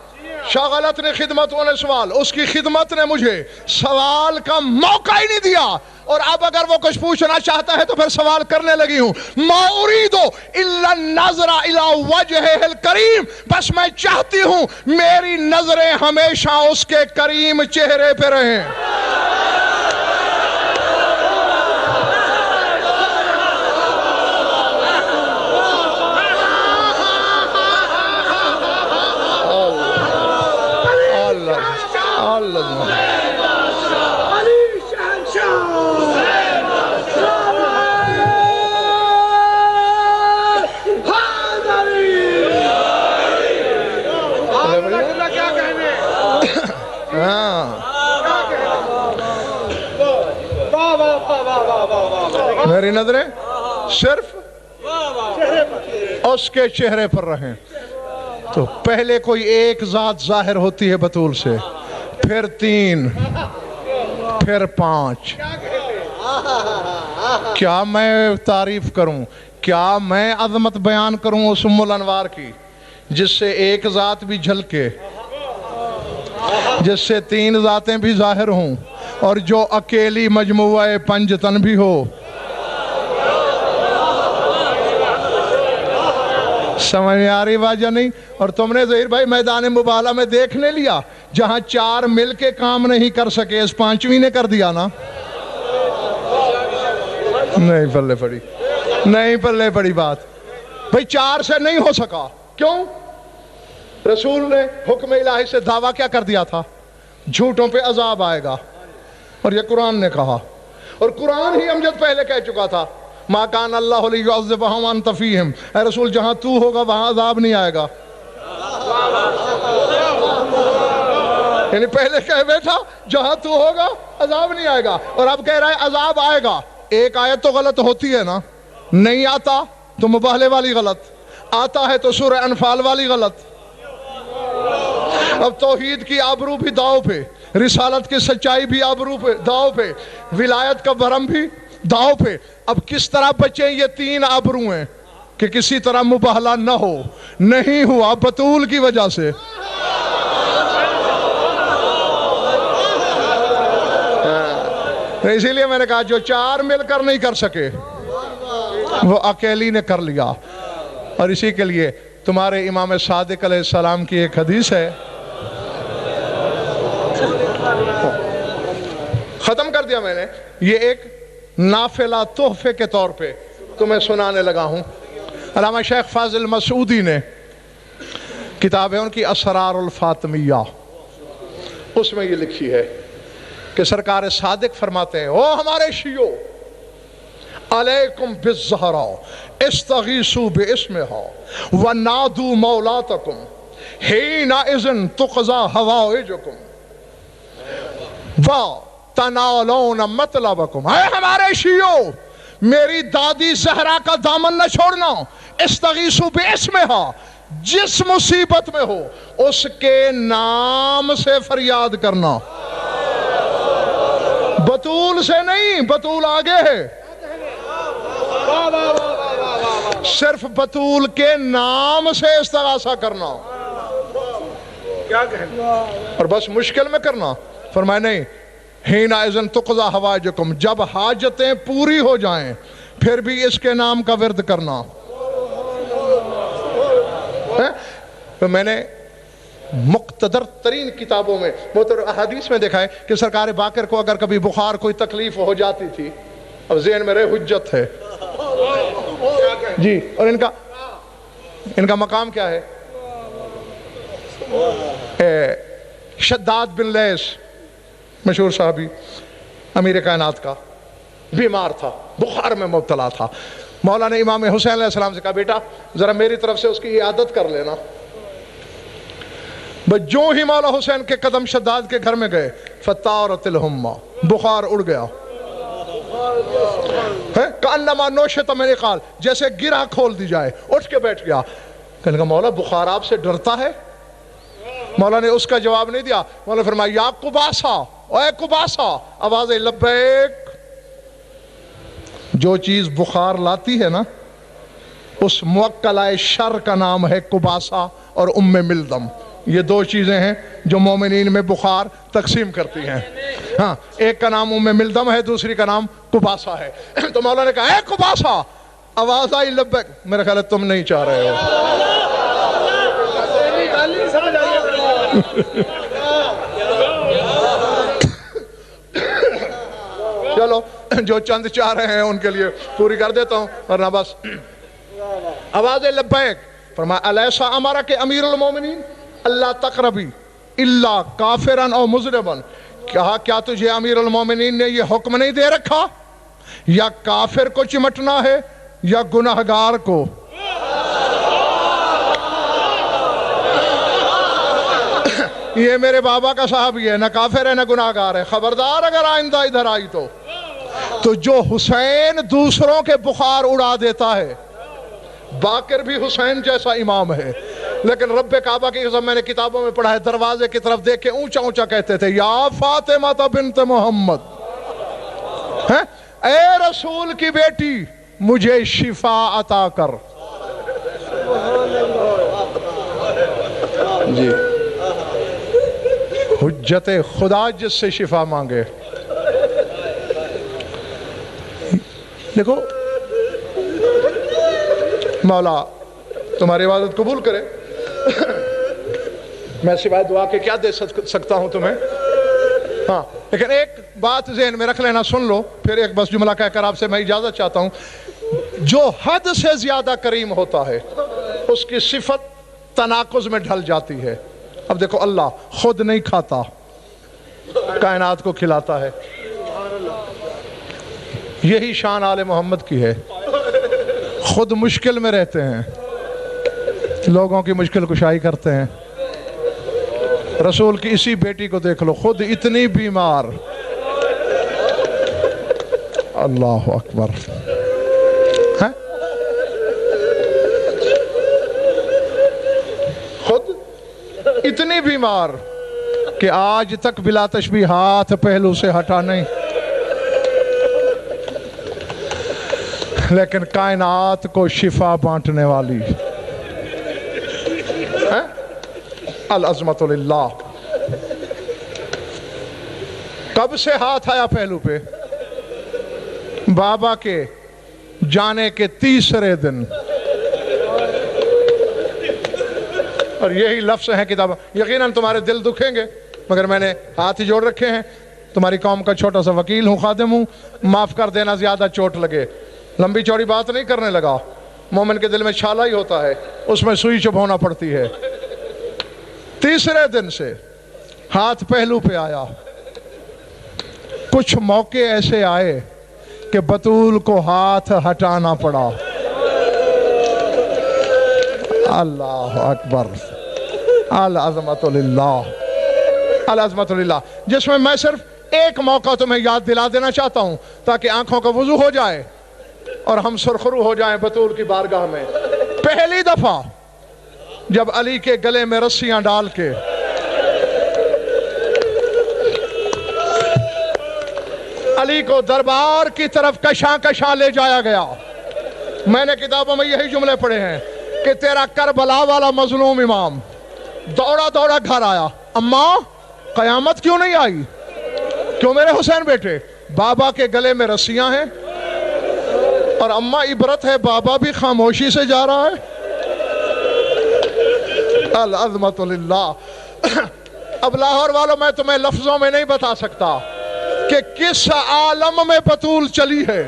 شغلت نے خدمت ہونے سوال, اس کی خدمت نے مجھے سوال کا موقع ہی نہیں دیا. اور اب اگر وہ کچھ پوچھنا چاہتا ہے تو پھر سوال کرنے لگی ہوں. ما اریدو الا النظر الی وجہہ الکریم, بس میں چاہتی ہوں میری نظریں ہمیشہ اس کے کریم چہرے پہ رہیں. میری نظریں صرف اس کے چہرے پر رہیں. تو پہلے کوئی ایک ذات ظاہر ہوتی ہے بطول سے, پھر 3, پھر 5. کیا میں تعریف کروں, کیا میں عظمت بیان کروں اس ام الانوار کی جس سے ایک ذات بھی جھلکے, جس سے 3 ذاتیں بھی ظاہر ہوں, اور جو اکیلی مجموعہ پنجتن بھی ہو. سمجھ میں آ رہی واجہ نہیں؟ اور تم نے ظہیر بھائی میدان مباہلہ میں دیکھنے لیا, جہاں 4 مل کے کام نہیں کر سکے اس 5ویں نے کر دیا نا. نہیں پلے پڑی, نہیں پلے پڑی بات بھائی, 4 سے نہیں ہو سکا. کیوں؟ رسول نے حکم الہی سے دعویٰ کیا کر دیا تھا, جھوٹوں پہ عذاب آئے گا, اور یہ قرآن نے کہا, اور قرآن ہی امجد پہلے کہہ چکا تھا ما کان اللہ لیعذبہم وانت فیہم, اے رسول جہاں تو ہوگا وہاں عذاب نہیں آئے گا. یعنی پہلے کہہ بیٹھا جہاں تو ہوگا عذاب نہیں آئے گا, اور اب کہہ رہا ہے عذاب آئے گا. ایک آیت تو غلط ہوتی ہے نا, نہیں آتا تو مباہلے والی غلط, آتا ہے تو سورہ انفال والی غلط. اب توحید کی آبرو بھی داؤ پہ, رسالت کی سچائی بھی آبرو پہ داؤ پہ, ولایت کا بھرم بھی داؤ پہ. اب کس طرح بچیں یہ 3 آبرو ہیں کہ کسی طرح مباہلہ نہ ہو؟ نہیں ہوا بطول کی وجہ سے. اسی لیے میں نے کہا جو 4 مل کر نہیں کر سکے وہ اکیلی نے کر لیا. اور اسی کے لیے تمہارے امام صادق علیہ السلام کی ایک حدیث ہے، ختم کر دیا میں نے، یہ ایک نافلہ تحفے کے طور پہ تمہیں سنانے لگا ہوں۔ علامہ شیخ فاضل مسعودی نے کتاب ہے ان کی اسرار الفاطمیہ، اس میں یہ لکھی ہے کہ سرکار صادق فرماتے ہیں، او ہمارے شیعو، علیکم بالزہرا استغیثوا باسمہا ونادوا مولاتکم حینئذ تقضی حوائجکم وتنالون مطلبکم۔ اے ہمارے شیعو، میری دادی زہرا کا دامن نہ چھوڑنا، استغیثوا باسمہا، جس مصیبت میں ہو اس کے نام سے فریاد کرنا، بطول سے نہیں، بطول آگے ہے، صرف بطول کے نام سے استغاثہ کرنا، اور بس مشکل میں کرنا۔ فرمایا نہیں، حین اذن تقضی حوائجکم، جب حاجتیں پوری ہو جائیں پھر بھی اس کے نام کا ورد کرنا۔ تو میں نے مقتدر ترین کتابوں میں احادیث میں دیکھا ہے کہ سرکار باقر کو اگر کبھی بخار کوئی تکلیف ہو جاتی تھی، اب ذہن میں رہے حجت ہے جی، اور ان کا مقام کیا ہے؟ شداد بن لیث، مشہور صحابی، امیر کائنات کا، بیمار تھا، بخار میں مبتلا تھا۔ مولا نے امام حسین علیہ السلام سے کہا، بیٹا ذرا میری طرف سے اس کی عیادت کر لینا۔ بس جو ہی مولا حسین کے قدم شداد کے گھر میں گئے، فطارت الحمہ، بخار اڑ گیا، کأنما نوشت من عقال، جیسے گرہ کھول دی جائے، اٹھ کے بیٹھ گیا۔ کہنے کا مولا بخار آپ سے ڈرتا ہے؟ مولا نے اس کا جواب نہیں دیا۔ مولا فرمایا، یا قباسہ، اے قباسہ، آواز لبیک۔ جو چیز بخار لاتی ہے نا، اس موکلہ شر کا نام ہے قباسہ اور ام ملدم۔ یہ دو چیزیں ہیں جو مومنین میں بخار تقسیم کرتی ہیں۔ ہاں، ایک کا نام ام ملدم ہے، دوسری کا نام قباسہ ہے۔ تو مولا نے کہا، اے قباسہ، آواز آئی لبیک۔ میرا خیال ہے تم نہیں چاہ رہے ہو۔ چلو جو چند چاہ رہے ہیں ان کے لیے پوری کر دیتا ہوں، ورنہ بس آواز لبیک۔ فرمایا، الیسا امرک امیر المومنین اللہ تقربی الا کافرا او مذنبا، کہا کیا تجھے امیر المومنین نے یہ حکم نہیں دے رکھا یا کافر کو چمٹنا ہے یا گناہگار کو؟ یہ میرے بابا کا صحابی ہے، نہ کافر ہے نہ گناہگار ہے، خبردار اگر آئندہ ادھر آئی تو جو حسین دوسروں کے بخار اڑا دیتا ہے، باقر بھی حسین جیسا امام ہے، لیکن رب کعبہ کی قسم میں نے کتابوں میں پڑھا ہے، دروازے کی طرف دیکھ کے اونچا اونچا کہتے تھے، یا فاطمہ بنت محمد، اے رسول کی بیٹی مجھے شفا عطا کر۔ جی، حجت خدا جس سے شفا مانگے۔ دیکھو مولا تمہاری عبادت قبول کرے، میں سوائے دعا کے کیا دے سکتا ہوں تمہیں؟ ہاں، لیکن ایک بات ذہن میں رکھ لینا، سن لو، پھر ایک بس جملہ کہہ کر آپ سے میں اجازت چاہتا ہوں۔ جو حد سے زیادہ کریم ہوتا ہے اس کی صفت تناقض میں ڈھل جاتی ہے۔ اب دیکھو، اللہ خود نہیں کھاتا، کائنات کو کھلاتا ہے، یہی شان آل محمد کی ہے۔ خود مشکل میں رہتے ہیں، لوگوں کی مشکل کشائی کرتے ہیں۔ رسول کی اسی بیٹی کو دیکھ لو، خود اتنی بیمار، اللہ اکبر، خود اتنی بیمار کہ آج تک بلا تشبیہ ہاتھ پہلو سے ہٹا نہیں، لیکن کائنات کو شفا بانٹنے والی، العظمت للہ۔ کب سے ہاتھ آیا پہلو پہ؟ بابا کے جانے کے تیسرے دن اور یہی لفظ ہیں کتاب. یقیناً تمہارے دل دکھیں گے مگر میں نے ہاتھ ہی جوڑ رکھے ہیں. تمہاری قوم کا چھوٹا سا وکیل ہوں، خادم ہوں، معاف کر دینا زیادہ چوٹ لگے. لمبی چوڑی بات نہیں کرنے لگا. مومن کے دل میں چھالا ہی ہوتا ہے، اس میں سوئی چبھونا پڑتی ہے. تیسرے دن سے ہاتھ پہلو پہ آیا. کچھ موقع ایسے آئے کہ بطول کو ہاتھ ہٹانا پڑا. اللہ اکبر. العظمت للہ، العظمت للہ. جس میں صرف ایک موقع تمہیں یاد دلا دینا چاہتا ہوں تاکہ آنکھوں کا وضو ہو جائے اور ہم سرخرو ہو جائیں بطول کی بارگاہ میں. پہلی دفعہ جب علی کے گلے میں رسیاں ڈال کے علی کو دربار کی طرف کشاں کشاں لے جایا گیا، میں نے کتابوں میں یہی جملے پڑھے ہیں کہ تیرا کربلا والا مظلوم امام دوڑا دوڑا گھر آیا. اماں قیامت کیوں نہیں آئی؟ کیوں میرے حسین بیٹے؟ بابا کے گلے میں رسیاں ہیں اور اماں عبرت ہے، بابا بھی خاموشی سے جا رہا ہے. العظمت للہ. اب لاہور والوں میں تمہیں لفظوں میں نہیں بتا سکتا کہ کس عالم میں بطول چلی ہے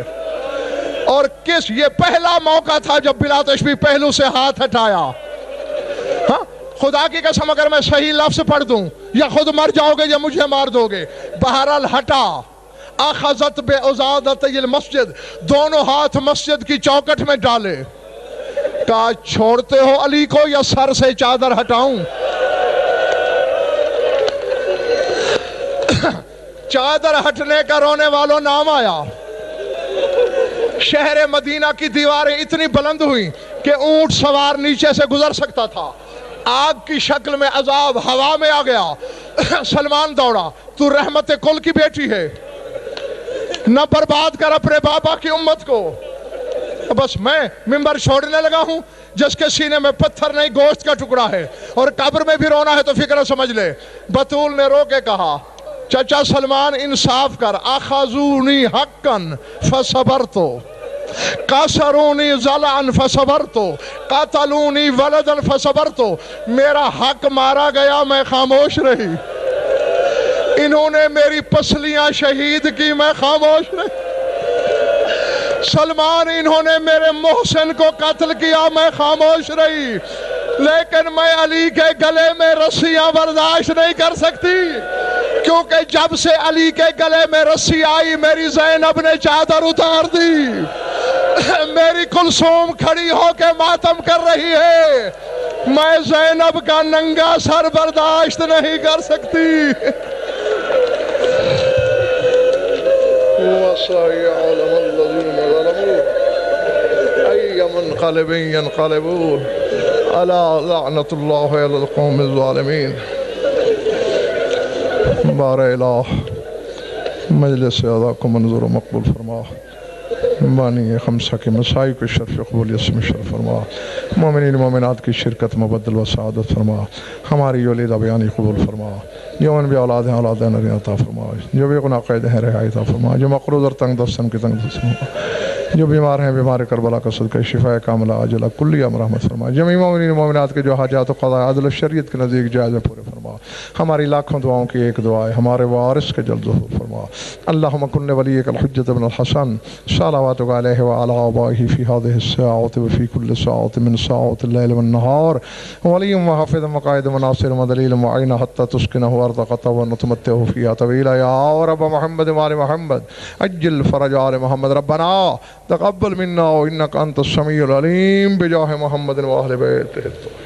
اور کس. یہ پہلا موقع تھا جب بلا تشبیہ پہلو سے ہاتھ ہٹایا. ہاں خدا کی قسم اگر میں صحیح لفظ پڑھ دوں یا خود مر جاؤ گے یا مجھے مار دو گے. بہرحال ہٹا. اخذت بے ازادت المسجد، دونوں ہاتھ مسجد کی چوکٹ میں ڈالے. کہا چھوڑتے ہو علی کو یا سر سے چادر ہٹاؤں؟ چادر ہٹنے کا رونے والوں نام آیا. شہر مدینہ کی دیواریں اتنی بلند ہوئی کہ اونٹ سوار نیچے سے گزر سکتا تھا. آگ کی شکل میں عذاب ہوا میں آ گیا. سلمان دوڑا، تو رحمت کل کی بیٹی ہے، نہ برباد کر اپنے بابا کی امت کو. بس میں منبر چھوڑنے لگا ہوں جس کے سینے میں پتھر نہیں گوشت کا ٹکڑا ہے، اور قبر میں بھی رونا ہے تو فکر سمجھ لے. بطول نے رو کے کہا چچا سلمان انصاف کر. اخذونی حقا فصبرتو، قصرونی ضلعا فصبرتو، قتلونی ولدا فصبرتو. میرا حق مارا گیا میں خاموش رہی. انہوں نے میری پسلیاں شہید کی میں خاموش رہی. سلمان انہوں نے میرے محسن کو قتل کیا میں خاموش رہی. لیکن میں علی کے گلے میں رسیاں برداشت نہیں کر سکتی، کیونکہ جب سے علی کے گلے میں رسی آئی میری زینب نے چادر اتار دی. میری کلثوم کھڑی ہو کے ماتم کر رہی ہے. میں زینب کا ننگا سر برداشت نہیں کر سکتی. منقلب ينقلبون الا لعنت الله على القوم الظالمين. بار الہ مجلس اعضاء کو منظور و مقبول فرما. بانی خمسہ کے مسائی کو شرف قبولیت سے شرف فرما. مومنین مومنات کی شرکت مبدل و سعادت فرما. ہماری ولیدہ بیانی قبول فرما. جو ان بھی اولاد ہیں اولاد نری عطا فرما. جو بھی قناقید ہیں رہائی عطا فرما. جو مقروض اور تنگ دستن کی تنگ دست فرما. جو بیمار ہیں بیمار کربلا کا صدقہ شفاء کاملہ عاجلہ کلیہ مرحمت فرما. جمیع مومنین مومنات کے جو حاجات و قضاء عدل و شریعت کے نزدیک جائز پورے فرما. ہماری لاکھوں دعاؤں کی ایک دعا ہے، ہمارے وارث کے جلد ظہور فرما. اللہم کن ولیک الحجۃ بن الحسن صلواتک علیہ وعلی آبائہ فی هذه الساعة وفی کل ساعة من ساعات اللیل والنہار. ولی وحافظ وقائد وناصر ودلیل معین حتی تسکنہ ارضک ونتمتعہ فیہا طویلا. یا رب محمد وآل محمد عجل فرج آل محمد. ربنا تقبل منا انک انت السمیع العلیم بجاہ محمد و اہل بیتہ.